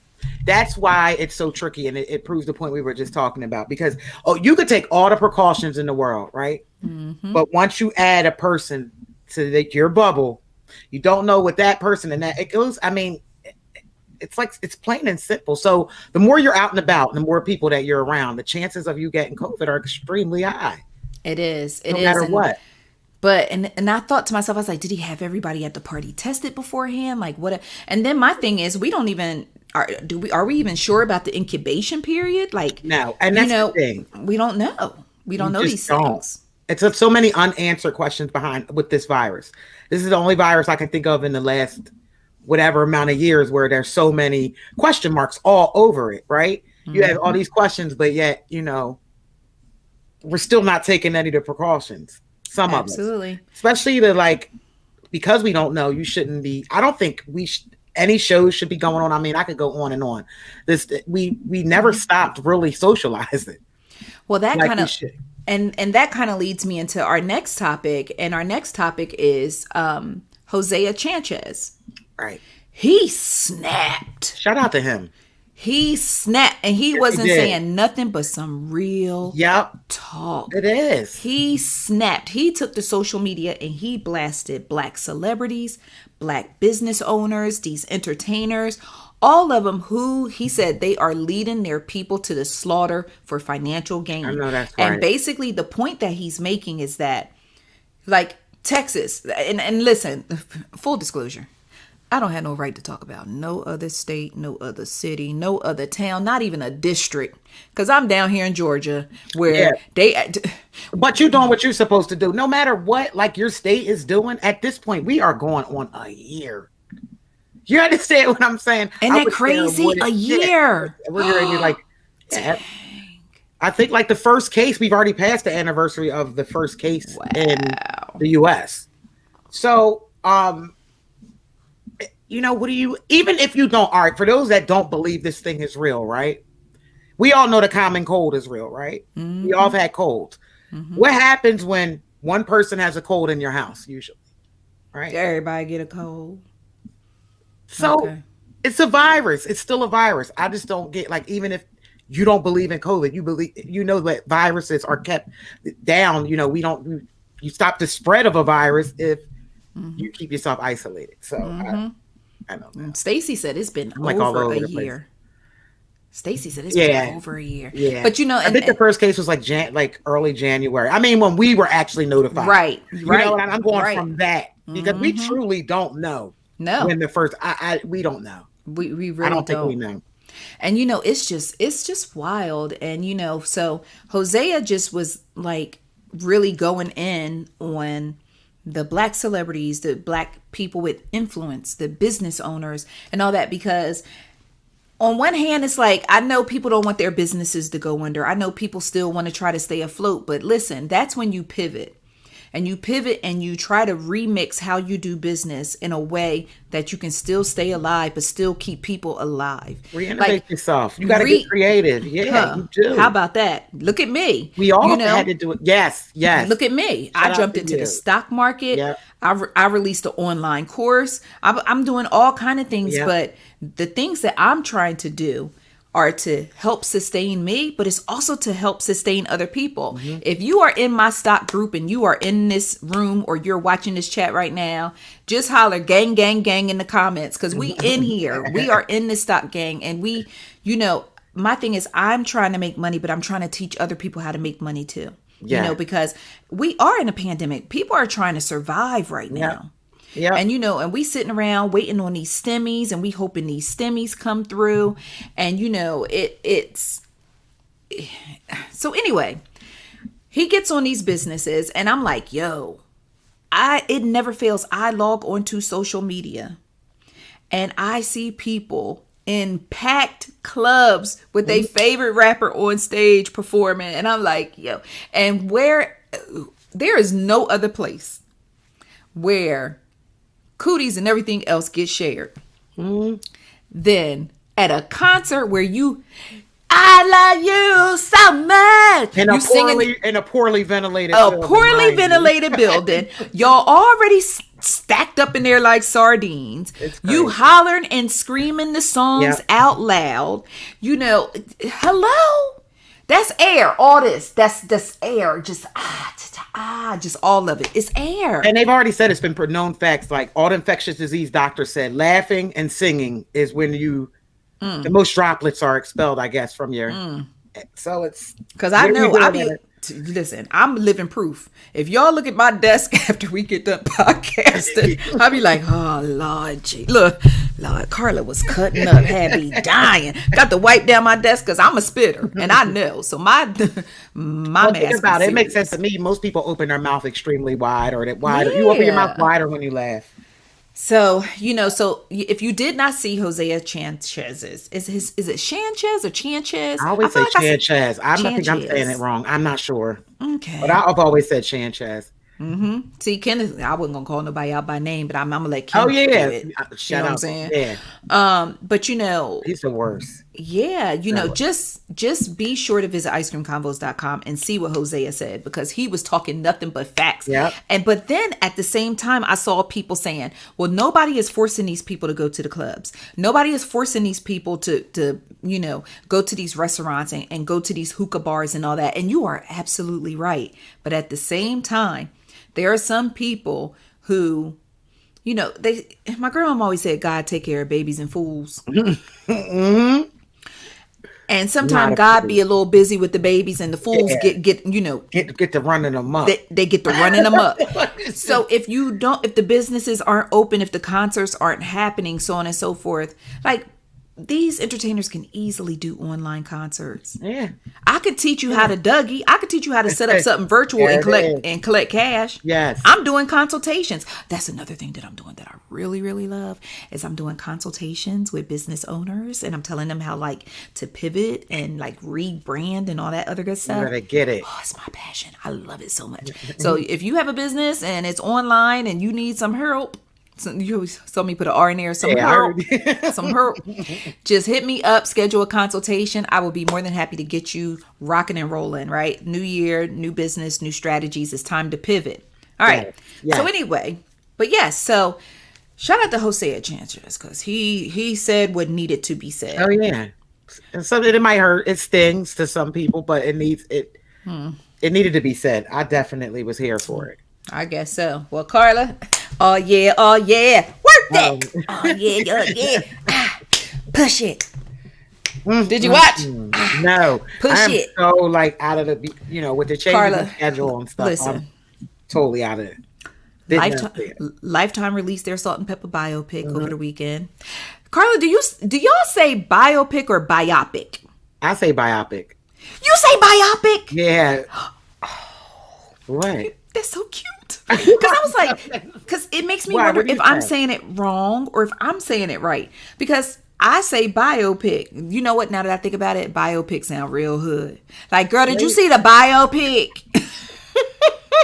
That's why it's so tricky, and it proves the point we were just talking about. Because you could take all the precautions in the world, right? Mm-hmm. But once you add a person to your bubble, you don't know what that person and that it goes. I mean, it's like it's plain and simple. So the more you're out and about, the more people that you're around, the chances of you getting COVID are extremely high. It is. No matter what. But and I thought to myself, I was like, did he have everybody at the party tested beforehand? Like what? And then my thing is, we don't even. Are we even sure about the incubation period? Like, no, and that's the thing. We don't know. We don't know these things. It's so many unanswered questions behind with this virus. This is the only virus I can think of in the last whatever amount of years where there's so many question marks all over it, right? Mm-hmm. You have all these questions, but yet, we're still not taking any of the precautions. Some of us. Absolutely. Especially because we don't know, you shouldn't be, I don't think any shows should be going on. I mean, I could go on and on. We never stopped really socializing. Well, that kind of and that kind of leads me into our next topic, and our next topic is Hosea Chanchez. Right. He snapped. Shout out to him. He snapped, and he wasn't saying nothing but some real talk. It is. He snapped. He took to social media and he blasted Black celebrities, Black business owners, these entertainers, all of them who he said they are leading their people to the slaughter for financial gain. I know that's right. And basically the point that he's making is that, like Texas, and listen, full disclosure, I don't have no right to talk about no other state, no other city, no other town, not even a district. Because I'm down here in Georgia where But you're doing what you're supposed to do. No matter what, like your state is doing, at this point, we are going on a year. You understand what I'm saying? Isn't that crazy? A year. We're already like, I think like the first case, we've already passed the anniversary of the first case in the U.S. So, even if you don't, all right, for those that don't believe this thing is real, right? We all know the common cold is real, right? Mm-hmm. We all have had colds. Mm-hmm. What happens when one person has a cold in your house, usually? Right? Everybody get a cold. So it's a virus. It's still a virus. I just don't get, like, even if you don't believe in COVID, that viruses are kept down. You stop the spread of a virus if you keep yourself isolated. So I don't know. Stacy said it's been over a year. Stacy said it's been over a year. Yeah. But I think the first case was like early January. I mean, when we were actually notified. Right. I'm going from that because we truly don't know. No. When the first we don't know. We really I don't think we know. And it's just wild. And so Hosea just was like really going in on the Black celebrities, the Black people with influence, the business owners and all that, because on one hand, it's like, I know people don't want their businesses to go under. I know people still want to try to stay afloat. But listen, that's when you pivot. And you pivot and you try to remix how you do business in a way that you can still stay alive, but still keep people alive. Reinnovate yourself. You got to get creative. Yeah, you do. How about that? Look at me. We all had to do it. Yes. Look at me. I jumped into the stock market. Yep. I released an online course. I'm doing all kind of things, but the things that I'm trying to do are to help sustain me, but it's also to help sustain other people. Mm-hmm. If you are in my stock group and you are in this room or you're watching this chat right now, just holler gang, gang, gang in the comments, because we in here. We are in this stock gang, and we, my thing is I'm trying to make money, but I'm trying to teach other people how to make money too. Yeah. Because we are in a pandemic. People are trying to survive right now. Yeah. And and we sitting around waiting on these stimmies, and we hoping these stimmies come through. And it's so anyway, he gets on these businesses, and I'm like, it never fails. I log onto social media and I see people in packed clubs with their favorite rapper on stage performing, and I'm like, and where there is no other place where cooties and everything else get shared, then at a concert where I love you so much. In a poorly ventilated building. Y'all already stacked up in there like sardines. You hollering and screaming the songs out loud. You know, hello. That's air. All this. That's air. Just all of it. It's air. And they've already said, it's been known facts, like all the infectious disease doctors said, laughing and singing is when the most droplets are expelled, I guess, from your. So it's because I know listen, I'm living proof. If y'all look at my desk after we get done podcasting, I'll be like, oh Lord, look, Lord, Karla was cutting up, had me dying. Got to wipe down my desk because I'm a spitter, and I know. So my mask. Think about it. It makes sense to me. Most people open their mouth extremely wide, or that wider. You open your mouth wider when you laugh. So, so if you did not see Hosea Chanchez's, is it Chanchez or Chanchez? I always say Chanchez. I think I'm saying it wrong. I'm not sure. Okay. But I've always said Chanchez. Mm-hmm. See, Kenneth, I wasn't gonna call nobody out by name, but I'm gonna let Kenneth do it. Shout out. What I'm saying? Yeah. But he's the worst. Yeah, just be sure to visit icecreamconvos.com and see what Hosea said, because he was talking nothing but facts. Yeah. But then at the same time, I saw people saying, well, nobody is forcing these people to go to the clubs. Nobody is forcing these people to go to these restaurants and go to these hookah bars and all that. And you are absolutely right. But at the same time, there are some people who, my grandma always said, God take care of babies and fools. Mm-hmm. And sometimes God be a little busy with the babies, and the fools get to running them up. They get to running them up. So if the businesses aren't open, if the concerts aren't happening, so on and so forth, like, these entertainers can easily do online concerts. Yeah. I could teach you how to Dougie. I could teach you how to set up something virtual and collect cash. Yes. I'm doing consultations. That's another thing that I'm doing that I really, really love, is I'm doing consultations with business owners, and I'm telling them how to pivot and rebrand and all that other good stuff. You gotta get it. Oh, it's my passion. I love it so much. So if you have a business and it's online and you need some help, you always saw me put an R in there. Some help. Just hit me up. Schedule a consultation. I will be more than happy to get you rocking and rolling. Right? New year, new business, new strategies. It's time to pivot. All right. Yeah. So anyway, but yes. So shout out to Hosea Chanchez, because he said what needed to be said. Oh yeah. And something it might hurt. It stings to some people, but it needed to be said. I definitely was here for it. I guess so. Well, Karla, oh yeah, work that. Oh yeah. Push it. Did you watch? No. Push it. So out of the, with the change of schedule and stuff. Listen, I'm totally out of it. Lifetime released their Salt-N-Pepa biopic over the weekend. Karla, do y'all say biopic or biopic? I say biopic. You say biopic? Yeah. What? That's so cute. Because I was like, because it makes me wonder if I'm saying it wrong or if I'm saying it right. Because I say biopic. You know what? Now that I think about it, biopic sound real hood. Like, girl, did you see the biopic?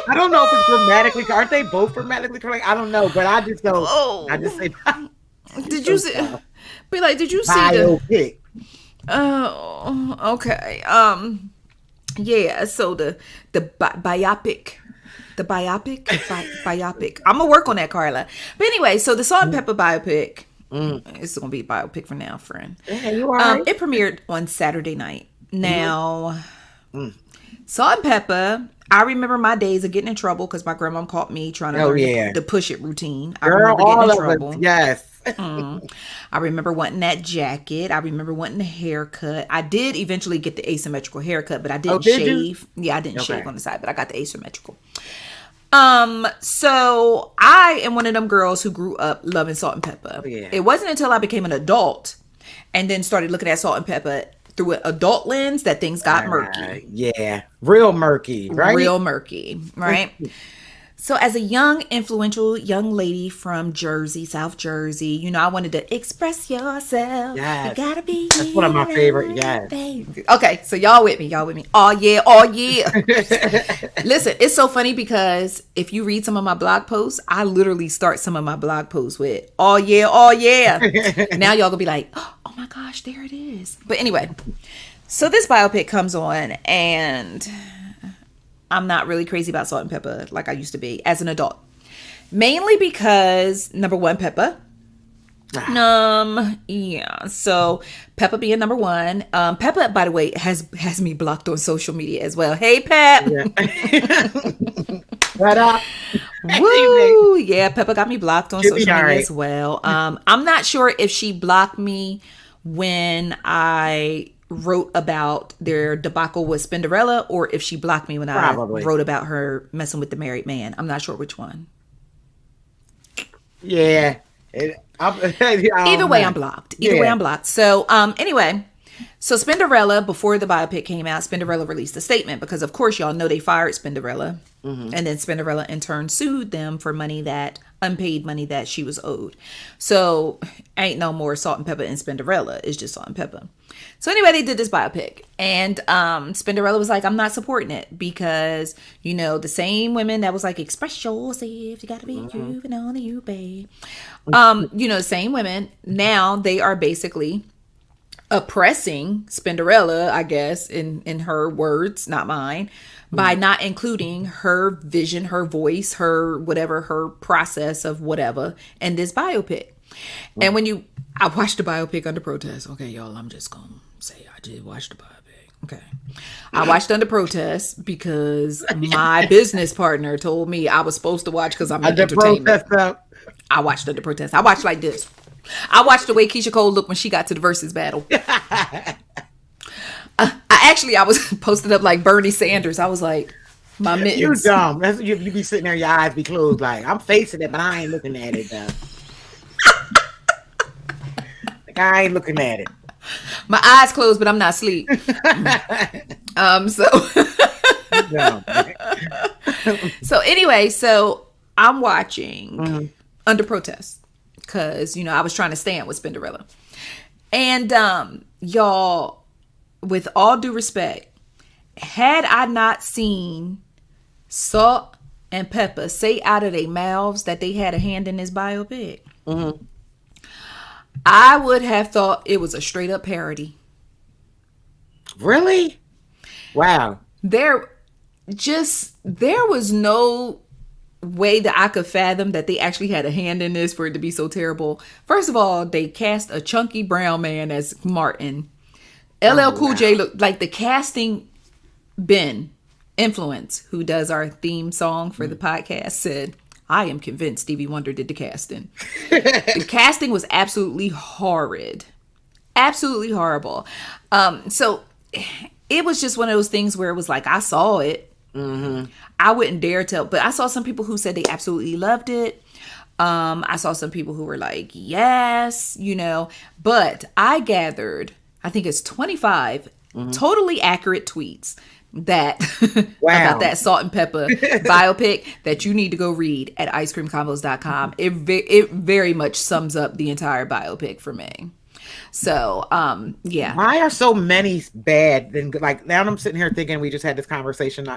I don't know if it's grammatically. Aren't they both grammatically correct? I don't know, but I just don't. I just say. Did you see? Be like, did you see biopic? Oh, okay. Yeah. So the biopic. The biopic? Biopic. I'm going to work on that, Karla. But anyway, so the Salt-N-Pepa biopic, it's going to be a biopic for now, friend. Yeah, you are right. It premiered on Saturday night. Now, Salt-N-Pepa, I remember my days of getting in trouble because my grandma caught me trying to learn the push it routine. I remember getting in trouble. Yes. I remember wanting that jacket. I remember wanting the haircut. I did eventually get the asymmetrical haircut, but I didn't shave. Yeah, I didn't shave on the side, but I got the asymmetrical. So I am one of them girls who grew up loving Salt-N-Pepa. Yeah. It wasn't until I became an adult and then started looking at Salt-N-Pepa through an adult lens that things got murky. Yeah, real murky, right? Real murky, right? So as a young, influential young lady from Jersey, South Jersey, I wanted to express yourself. Yes. You gotta be. That's one of my favorite. Yes. Okay, so y'all with me. Oh yeah. Listen, it's so funny because if you read some of my blog posts, I literally start some of my blog posts with, oh yeah. Now y'all gonna be like, oh Oh my gosh, there it is. But anyway, so this biopic comes on, and I'm not really crazy about Salt-N-Pepa like I used to be as an adult. Mainly because, number one, Pepa. Yeah. So Pepa being number one. Pepa, by the way, has me blocked on social media as well. Hey, Pep. Yeah. What up? Woo! Yeah, Pepa got me blocked on social media as well. I'm not sure if she blocked me when I wrote about their debacle with Spinderella, or if she blocked me when I wrote about her messing with the married man. I'm not sure which one. Yeah. Either way, I'm blocked. Way, I'm blocked. So, anyway, so Spinderella, before the biopic came out, Spinderella released a statement because, of course, y'all know they fired Spinderella. Mm-hmm. And then Spinderella, in turn, sued them for unpaid money that she was owed. So, ain't no more Salt-N-Pepa and Spinderella. It's just Salt-N-Pepa. So, anyway, they did this biopic. And Spinderella was like, I'm not supporting it because, the same women that was like, express yourself, you gotta be you and only you, babe. The same women, now they are basically oppressing Spinderella, I guess, in her words, not mine, by not including her vision, her voice, her whatever, her process of whatever in this biopic. And I watched the biopic under protest. Okay, y'all, I'm just gonna say I did watch the biopic. Okay. I watched under protest because my business partner told me I was supposed to watch because I'm in entertainment. I watched under protest. I watched like this. I watched the way Keyshia Cole looked when she got to the Verzuz battle. I was posted up like Bernie Sanders. I was like, my mittens. You dumb. That's you be sitting there, your eyes be closed. Like, I'm facing it, but I ain't looking at it though. Like, I ain't looking at it. My eyes closed, but I'm not asleep. So anyway, so I'm watching under protest because I was trying to stand with Spinderella, and y'all, with all due respect, had I not seen Salt-N-Pepa say out of their mouths that they had a hand in this biopic, I would have thought it was a straight up parody. Really? Wow. There was no way that I could fathom that they actually had a hand in this for it to be so terrible. First of all, they cast a chunky brown man as Martin. LL Cool J looked like the casting. Ben Influence, who does our theme song for the podcast, said, I am convinced Stevie Wonder did the casting. The casting was absolutely horrid. Absolutely horrible. So it was just one of those things where it was like, I saw it. Mm-hmm. I wouldn't dare tell, but I saw some people who said they absolutely loved it. I saw some people who were like, yes, but I gathered, I think it's 25 totally accurate tweets that about that Salt-N-Pepa biopic that you need to go read at icecreamconvos.com. It very much sums up the entire biopic for me. So, yeah. Why are so many bad? Then, like, now I'm sitting here thinking we just had this conversation.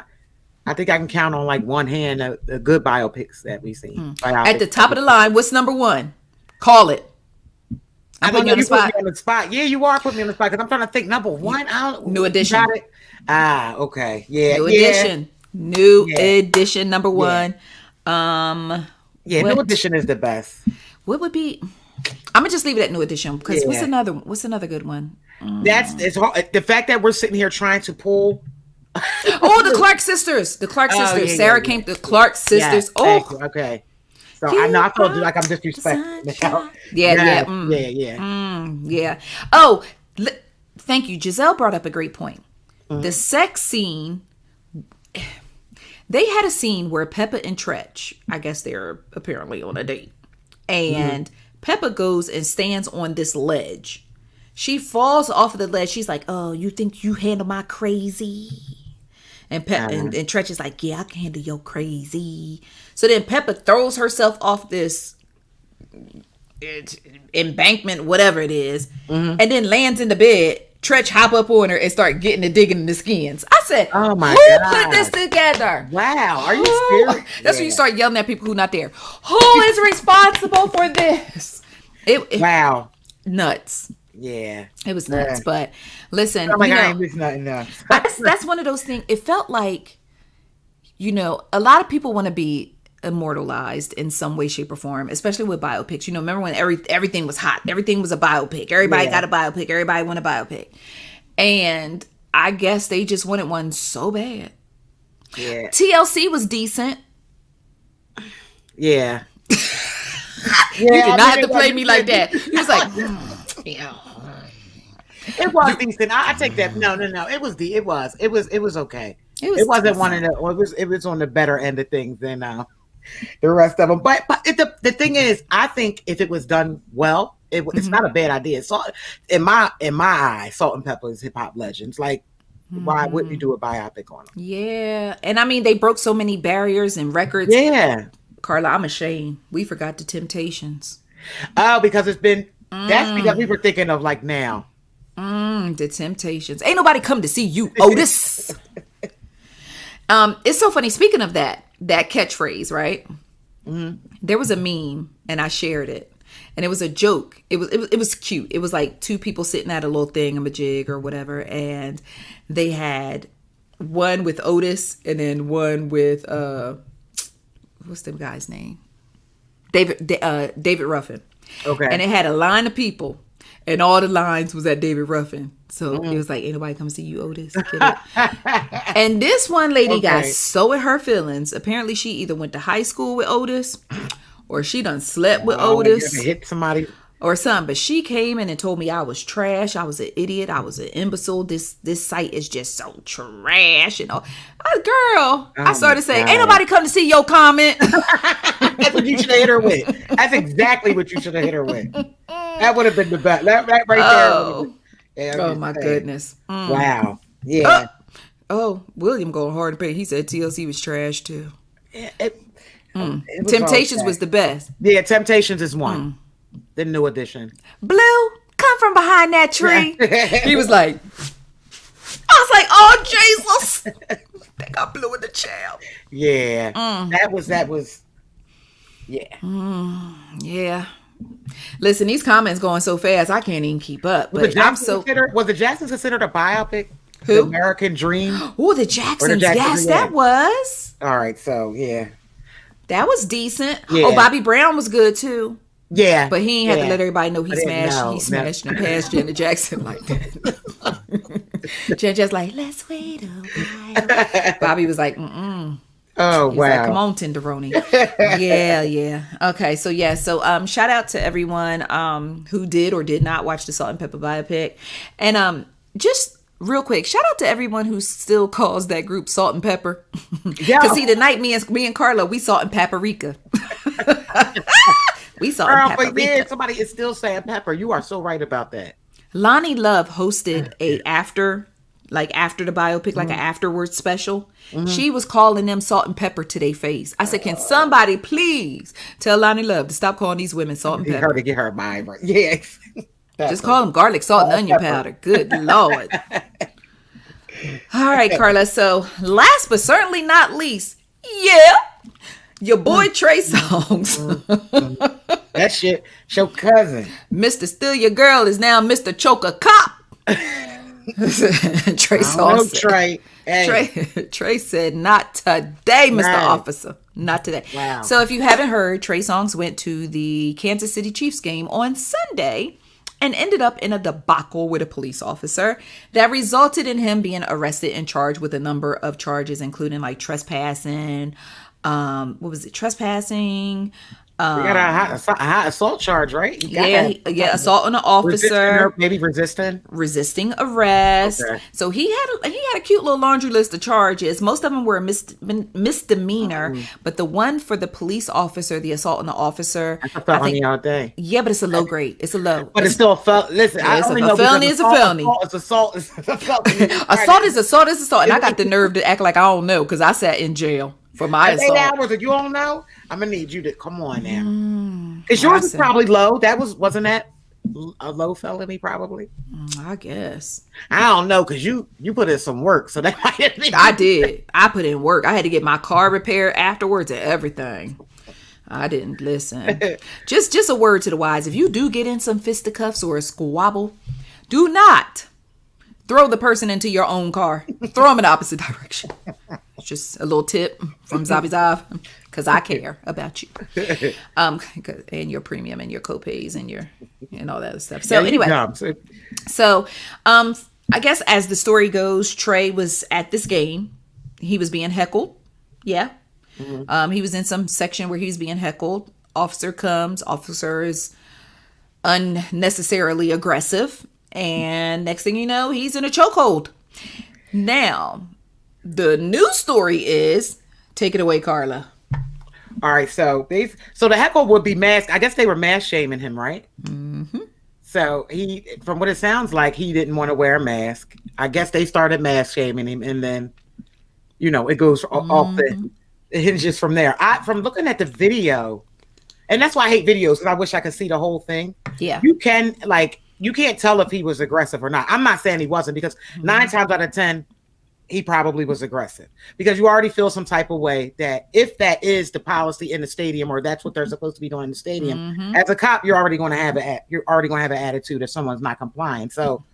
I think I can count on like one hand the good biopics that we've seen. At the top of the line, what's number one? Call it. I think you put me on the spot. Yeah, you are putting me on the spot because I'm trying to think. Number one, New Edition. Okay. Yeah. New Edition. New Edition. Number one. New Edition is the best. What would be? I'm gonna just leave it at New Edition because what's another good one? It's hard. The fact that we're sitting here trying to pull. The Clark sisters. The Clark sisters. Sarah came. The Clark sisters. Okay. So I know I feel like I'm disrespecting. Yeah. Oh, thank you. Giselle brought up a great point. The sex scene. They had a scene where Pepa and Tretch, I guess they're apparently on a date, and Pepa goes and stands on this ledge. She falls off of the ledge. She's like, "Oh, you think you handle my crazy?" And Tretch is like, "Yeah, I can handle your crazy." So then Pepa throws herself off this embankment, whatever it is, and then lands in the bed. Tretch hop up on her and start getting and digging in the skins. I said, "Oh my God, who put this together?" Wow, are you serious? That's when you start yelling at people who not there. Who is responsible for this? Wow, nuts. Yeah. It was nuts. But listen, I ain't missing nothing else. That's one of those things. It felt like, a lot of people want to be immortalized in some way, shape, or form, especially with biopics. Remember when everything was hot? Everything was a biopic. Everybody got a biopic. Everybody wanted a biopic. And I guess they just wanted one so bad. Yeah. TLC was decent. Yeah. You did not have to play me like that. He was like, It was decent. I take that. No. It was okay. It wasn't one of the. It was on the better end of things than the rest of them. But the thing is, I think if it was done well, it's not a bad idea. So in my eyes, Salt-N-Pepa is hip hop legends. Like, why wouldn't you do a biopic on them? Yeah, and I mean they broke so many barriers and records. Yeah, Karla, I'm ashamed. We forgot the Temptations. Oh, because it's been. That's because we were thinking of like now. The Temptations. Ain't nobody come to see you, Otis. It's so funny. Speaking of that catchphrase, right? There was a meme, and I shared it, and it was a joke. It was cute. It was like two people sitting at a little thingamajig or whatever, and they had one with Otis, and then one with what's the guy's name? David Ruffin. Okay. And it had a line of people, and all the lines was at David Ruffin. So it was like, ain't nobody come see you, Otis. And this one lady got so in her feelings. Apparently, she either went to high school with Otis, or she done slept with Otis. Hit somebody. Or something. But she came in and told me I was trash. I was an idiot. I was an imbecile. This site is just so trash. I started saying, ain't nobody come to see your comment. That's what you should have hit her with. That's exactly what you should have hit her with. That would have been the best. That right there. Oh my goodness. Wow. Yeah. William going hard to pay. He said TLC was trash too. It Temptations was the best. Yeah, Temptations is one. The new edition. Blue, come from behind that tree. He was like, I was like, oh Jesus. They got Blue in the chair. Yeah. That was yeah. Yeah. Listen, these comments going so fast, I can't even keep up. But was the Jacksons considered a biopic? Who? The American Dream? Oh, the Jacksons. Yes, that was. All right, so yeah. That was decent. Yeah. Oh, Bobby Brown was good too. Yeah. But he ain't had to let everybody know he smashed and passed Janet Jackson like that. Chanchez like, let's wait a while. Bobby was like, Oh, He's wow. Like, come on, Tenderoni. Yeah. Okay, so shout out to everyone who did or did not watch the Salt-N-Pepa biopic. And just real quick, shout out to everyone who still calls that group Salt-N-Pepper. Yeah. Because see, tonight me and Karla, we Salt-N-Paprika. We Salt-N-Paprika. But yeah, somebody is still saying pepper. You are so right about that. Lonnie Love hosted after the biopic, like an afterwards special. She was calling them Salt-N-Pepper to their face. I said, can somebody please tell Lonnie Love to stop calling these women Salt-N-Pepper? Her to get her mind right. Yeah. Just call them garlic, salt, and onion powder. Good Lord. All right, Karla. So last but certainly not least, your boy Trey Songz. That shit, your cousin. Mr. Steal Your Girl is now Mr. Choke a Cop. Trey Songz. Trey said, not today, Mr. Officer. Not today. Wow. So if you haven't heard, Trey Songz went to the Kansas City Chiefs game on Sunday and ended up in a debacle with a police officer that resulted in him being arrested and charged with a number of charges, including like trespassing. Trespassing. You got a high assault charge, right? Assault on an officer, maybe resisting arrest. Okay. So he had a cute little laundry list of charges. Most of them were a misdemeanor, but the one for the police officer, the assault on the officer, that's a felony all day. Yeah, but it's a low grade. It's a low. But it's still a felony. Listen, a felony is a felony. Assault is a felony. Assault is assault. And I got the nerve to act like I don't know because I sat in jail for my assault. 8 hours that you don't know. I'm gonna need you to come on now. Because yours was probably low. Wasn't that a low felony? Probably. I guess. I don't know because you put in some work, so that might be. I did. I put in work. I had to get my car repaired afterwards and everything. I didn't listen. Just a word to the wise. If you do get in some fisticuffs or a squabble, do not throw the person into your own car. Throw them in the opposite direction. Just a little tip from Xaviera, because I care about you. And your premium and your copays and all that other stuff. So anyway, I guess as the story goes, Trey was at this game. He was being heckled. Yeah. Mm-hmm. He was in some section where he was being heckled. Officer comes. Officer is unnecessarily aggressive. And next thing you know, he's in a chokehold. Now, the new story is, take it away, Karla. All right. So the heckle would be mask. I guess they were mask shaming him, right? Mm-hmm. So from what it sounds like, he didn't want to wear a mask. I guess they started mask shaming him, and then, it goes off it hinges from there. From looking at the video, and that's why I hate videos, because I wish I could see the whole thing. Yeah. You can't tell if he was aggressive or not. I'm not saying he wasn't, because 9 times out of 10, he probably was aggressive, because you already feel some type of way that if that is the policy in the stadium, or that's what they're supposed to be doing in the stadium, as a cop, you're already going to have an attitude if someone's not complying. So,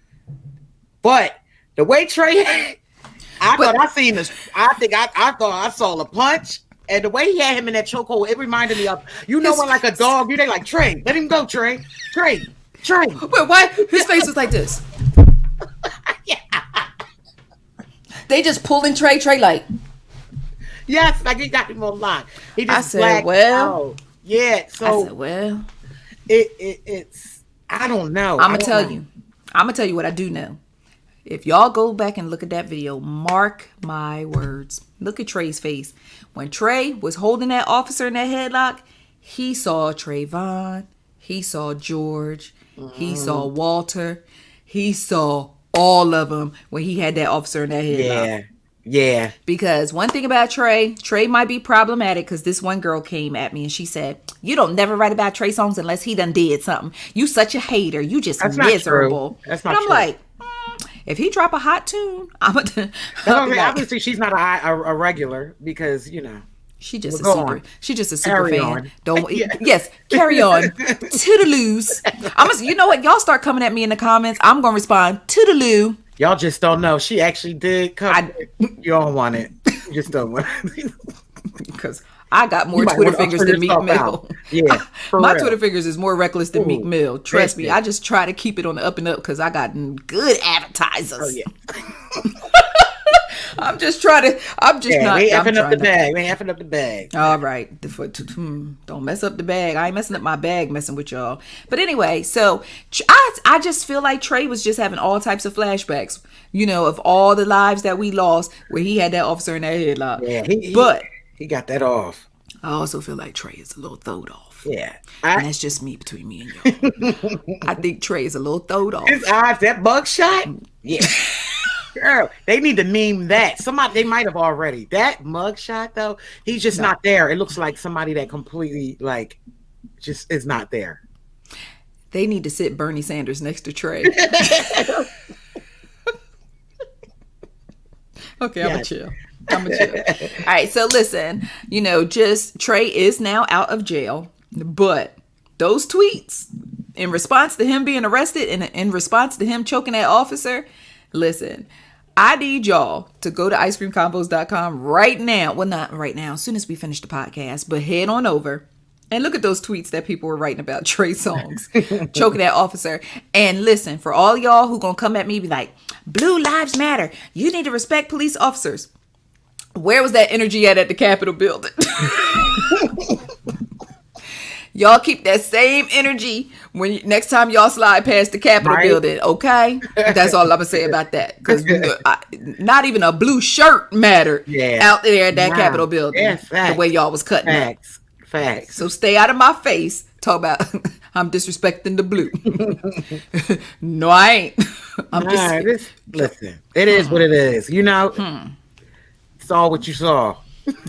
but the way Trey, I thought I saw a punch, and the way he had him in that chokehold, it reminded me of, when like a dog, they like, Trey, let him go, Trey. But why his face was like this? Yeah. They just pulling Trey like. Yes, like he got him on line. He just said, well. Out. Yeah. So I said, well. It's I don't know. I'm gonna tell you what I do know. If y'all go back and look at that video, mark my words. Look at Trey's face. When Trey was holding that officer in that headlock, he saw Trayvon, he saw George, he saw Walter, he saw all of them when he had that officer in that headlock. Yeah. Because one thing about Trey might be problematic, because this one girl came at me and she said, you don't never write about Trey Songz unless he done did something. You such a hater. You just That's miserable. That's not true. And I'm like, if he drop a hot tune, obviously she's not a regular, because she's just a super fan. Yes, carry on. Toodaloo. You know what? Y'all start coming at me in the comments. I'm gonna respond toodaloo. Y'all just don't know. She actually did come. You don't want it. You just don't want it. Because I got more Twitter fingers than Meek Mill. Yeah, my Twitter fingers is more reckless than Meek Mill. Trust me. I just try to keep it on the up and up, because I got good advertisers. Oh yeah. I'm just not. We effing up the bag. We effing up the bag. All right. Don't mess up the bag. I ain't messing up my bag messing with y'all. But anyway, so I just feel like Trey was just having all types of flashbacks, of all the lives that we lost where he had that officer in that headlock. Yeah, he got that off. I also feel like Trey is a little throwed off. Yeah. And that's just me, between me and y'all. I think Trey is a little throwed off. His eyes, that bug shot? Yeah. Girl, they need to meme that. They might have already. That mugshot, though, he's just not there. It looks like somebody that completely, just is not there. They need to sit Bernie Sanders next to Trey. Okay, I'm gonna chill. All right, so listen, just Trey is now out of jail, but those tweets in response to him being arrested and in response to him choking that officer, listen, I need y'all to go to icecreamconvos.com right now. Well, not right now, as soon as we finish the podcast, but head on over and look at those tweets that people were writing about Trey Songz choking that officer. And listen, for all y'all who gonna come at me be like, Blue Lives Matter, you need to respect police officers. Where was that energy at the Capitol building? Y'all keep that same energy when next time y'all slide past the Capitol building, okay? That's all I'm gonna say about that. Because not even a blue shirt mattered out there at that Capitol building. The way y'all was cutting Facts. So stay out of my face. Talk about I'm disrespecting the blue. No, I ain't. Listen, it is what it is. Saw what you saw.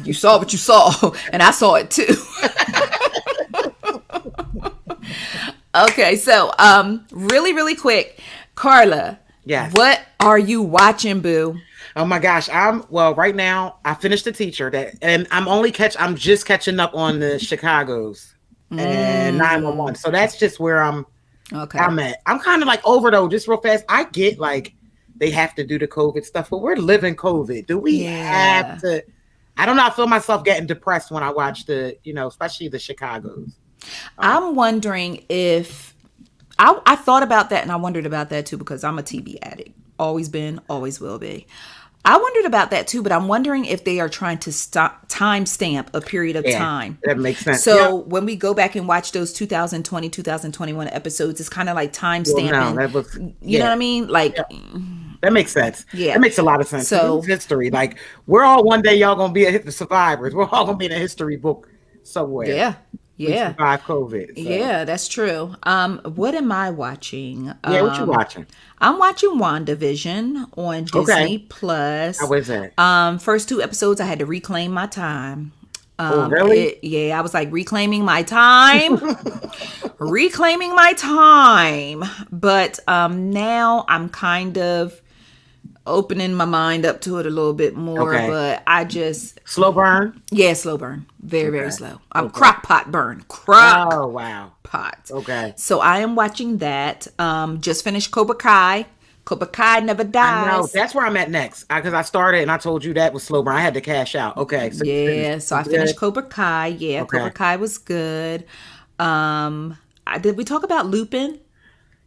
You saw what you saw, and I saw it too. Okay, so really quick, Karla. Yes. What are you watching, boo? Oh my gosh. Right now I finished the teacher and I'm just catching up on the Chicago's and 911. So that's just where I'm at. I'm kind of like over though, just real fast. I get like they have to do the COVID stuff, but we're living COVID. Do we have to? I don't know. I feel myself getting depressed when I watch especially the Chicago's. I'm wondering if I thought about that, and I wondered about that too, because I'm a TV addict. Always been, always will be. I wondered about that too, but I'm wondering if they are trying to timestamp a period of time. That makes sense. So when we go back and watch those 2020, 2021 episodes, it's kind of like timestamping. You know what I mean? Like. Yeah. That makes sense. Yeah. That makes a lot of sense. So history, like we're all one day y'all gonna be the survivors. We're all gonna be in a history book somewhere. Yeah. Yeah. Survive COVID. So. Yeah, that's true. What am I watching? What you watching? I'm watching WandaVision on Disney Plus. How is that? First 2 episodes I had to reclaim my time. Oh, really? I was like reclaiming my time. Reclaiming my time. But now I'm kind of opening my mind up to it a little bit more, but I just slow burn. Yeah, slow burn. Very, very slow. Crock pot burn. Pot. Okay. So I am watching that. Just finished Cobra Kai. Cobra Kai never dies. I know. That's where I'm at next. Because I started and I told you that was slow burn. I had to cash out. Okay. So so I finished Cobra Kai. Yeah, Cobra Kai was good. Did we talk about Lupin?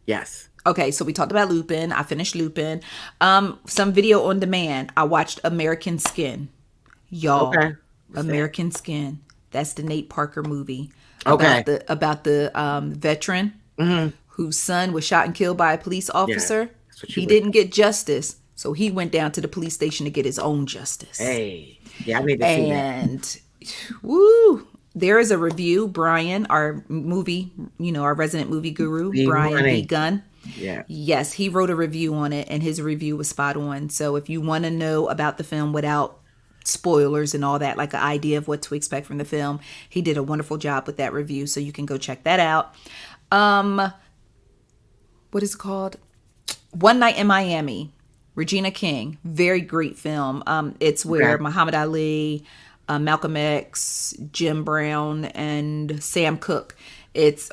Yes. Okay, so we talked about Lupin. I finished Lupin. Some video on demand. I watched American Skin. Y'all. Okay. American Skin. That's the Nate Parker movie. About the veteran whose son was shot and killed by a police officer. He didn't get justice. So he went down to the police station to get his own justice. Hey. Yeah, I need to see that. And woo. There is a review. Brian, our movie, our resident movie guru, Brian B. Gunn. Yeah. Yes, he wrote a review on it, and his review was spot on. So if you want to know about the film without spoilers and all that, like an idea of what to expect from the film, he did a wonderful job with that review. So you can go check that out. What is it called? One Night in Miami. Regina King. Very great film. It's where Muhammad Ali, Malcolm X, Jim Brown, and Sam Cooke. It's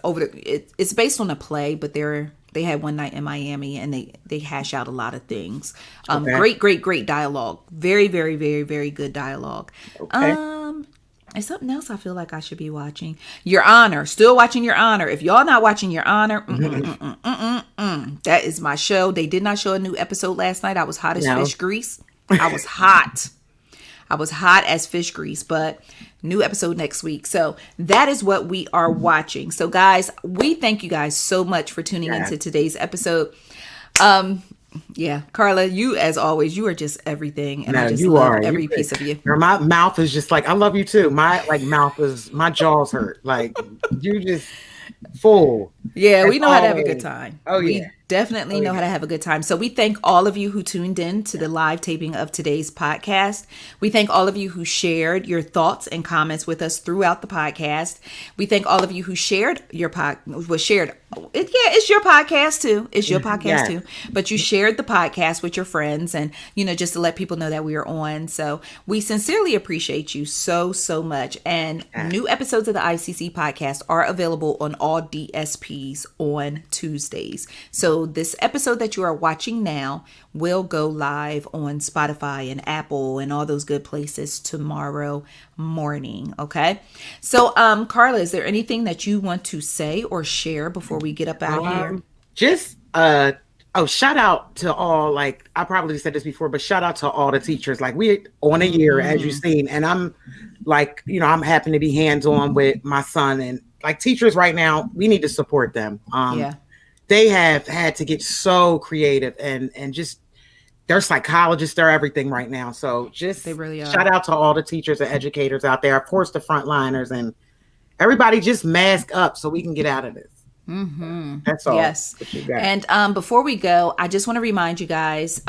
based on a play, but they had One Night in Miami, and they hash out a lot of things. Great dialogue. Very, very, very, very good dialogue. And something else I feel like I should be watching. Your Honor. Still watching Your Honor. If y'all not watching Your Honor, that is my show. They did not show a new episode last night. I was hot as fish grease. I was hot. I was hot as fish grease, but new episode next week. So that is what we are watching. So guys, we thank you guys so much for tuning into today's episode. Karla, you as always, you are just everything. And I just love every piece of you. My mouth is just like, I love you too. My jaws hurt. Like you just full. Yeah, we know how to have a good time. Oh yeah. We definitely know how to have a good time. So we thank all of you who tuned in to the live taping of today's podcast. We thank all of you who shared your thoughts and comments with us throughout the podcast. We thank all of you who shared your it's your podcast too. It's your podcast too. But you shared the podcast with your friends and, just to let people know that we are on. So we sincerely appreciate you so, so much. And new episodes of the ICC podcast are available on all DSPs on Tuesdays. So this episode that you are watching now will go live on Spotify and Apple and all those good places tomorrow morning. Okay. So, Karla, is there anything that you want to say or share before we get up out here? Just, shout out to all, like, I probably said this before, but shout out to all the teachers. Like, we're on a year, as you've seen, and I'm like, I'm happy to be hands-on with my son, and like teachers right now, we need to support them. They have had to get so creative and just, they're psychologists, they're everything right now. So just they really are. Shout out to all the teachers and educators out there, of course, the frontliners, and everybody just mask up so we can get out of this. That's all. Yes. And before we go, I just want to remind you guys,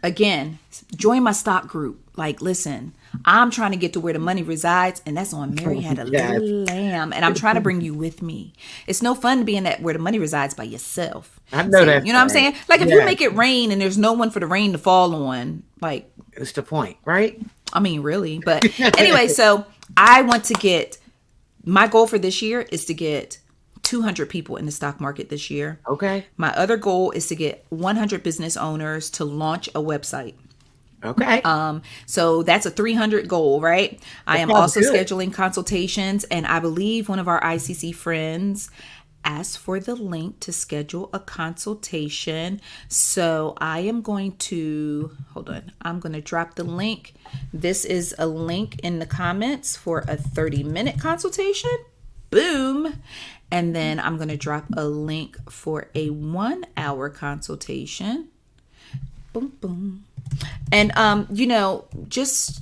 Again, join my stock group. Like, listen, I'm trying to get to where the money resides, and that's on Mary Had a Little Lamb. And I'm trying to bring you with me. It's no fun being that where the money resides by yourself. I know that. You know what I'm saying? Like, if you make it rain and there's no one for the rain to fall on, like, it's the point, right? I mean, really. But anyway, so I want to get, my goal for this year is to get 200 people in the stock market this year. Okay. My other goal is to get 100 business owners to launch a website. Okay. So that's a 300 goal, right? I am also scheduling consultations, and I believe one of our ICC friends asked for the link to schedule a consultation. So I am going to, hold on, I'm going to drop the link. This is a link in the comments for a 30-minute consultation. Boom. And then I'm going to drop a link for a 1-hour consultation. Boom, boom. And, just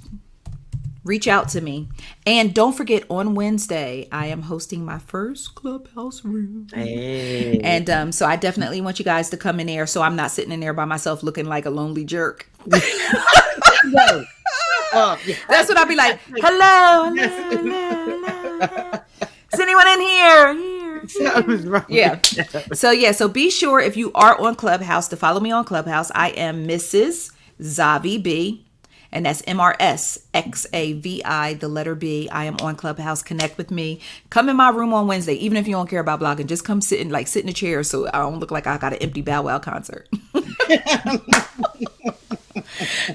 reach out to me. And don't forget, on Wednesday, I am hosting my first Clubhouse room. Hey. And so I definitely want you guys to come in there so I'm not sitting in there by myself looking like a lonely jerk. No. That's what I'll be like. Hello. Is anyone in here? Yeah. So be sure, if you are on Clubhouse, to follow me on Clubhouse. I am Mrs. Xavi B, and that's MRSXAVI, the letter B. I am on Clubhouse. Connect with me. Come in my room on Wednesday, even if you don't care about blogging. Just come sit in a chair so I don't look like I got an empty Bow Wow concert.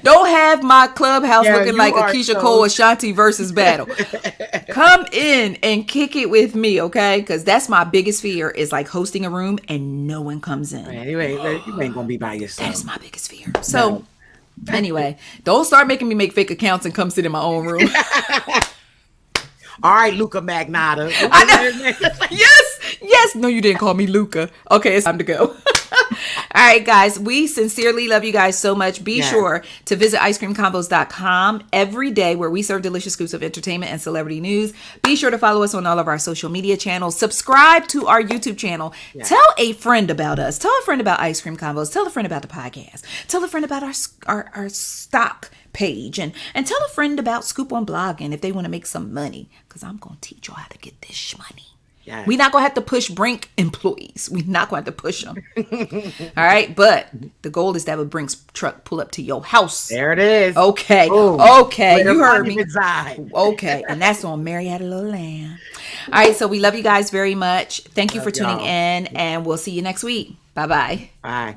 Don't have my Clubhouse looking like a Keyshia Cole Ashanti versus battle. Come in and kick it with me, okay? Because that's my biggest fear, is like hosting a room and no one comes in. Man, you ain't gonna be by yourself. That's my biggest fear. So anyway, don't start making me make fake accounts and come sit in my own room. All right, Luca Magnata. I know. Yes. No, you didn't call me Luca. Okay, it's time to go. All right, guys, we sincerely love you guys so much. Be sure to visit icecreamconvos.com every day, where we serve delicious scoops of entertainment and celebrity news. Be sure to follow us on all of our social media channels. Subscribe to our YouTube channel. Yeah. Tell a friend about us. Tell a friend about Ice Cream Convos. Tell a friend about the podcast. Tell a friend about our stock page. And tell a friend about Scoop on Blogging if they want to make some money, because I'm going to teach you how to get this money. Yes. We're not going to have to push Brinks employees. We're not going to have to push them. All right. But the goal is to have a Brinks truck pull up to your house. There it is. Okay. Boom. Okay. You heard me. Okay. And that's on Mary Had a Little Lamb. All right. So we love you guys very much. Thank you for tuning in, and we'll see you next week. Bye-bye. Bye.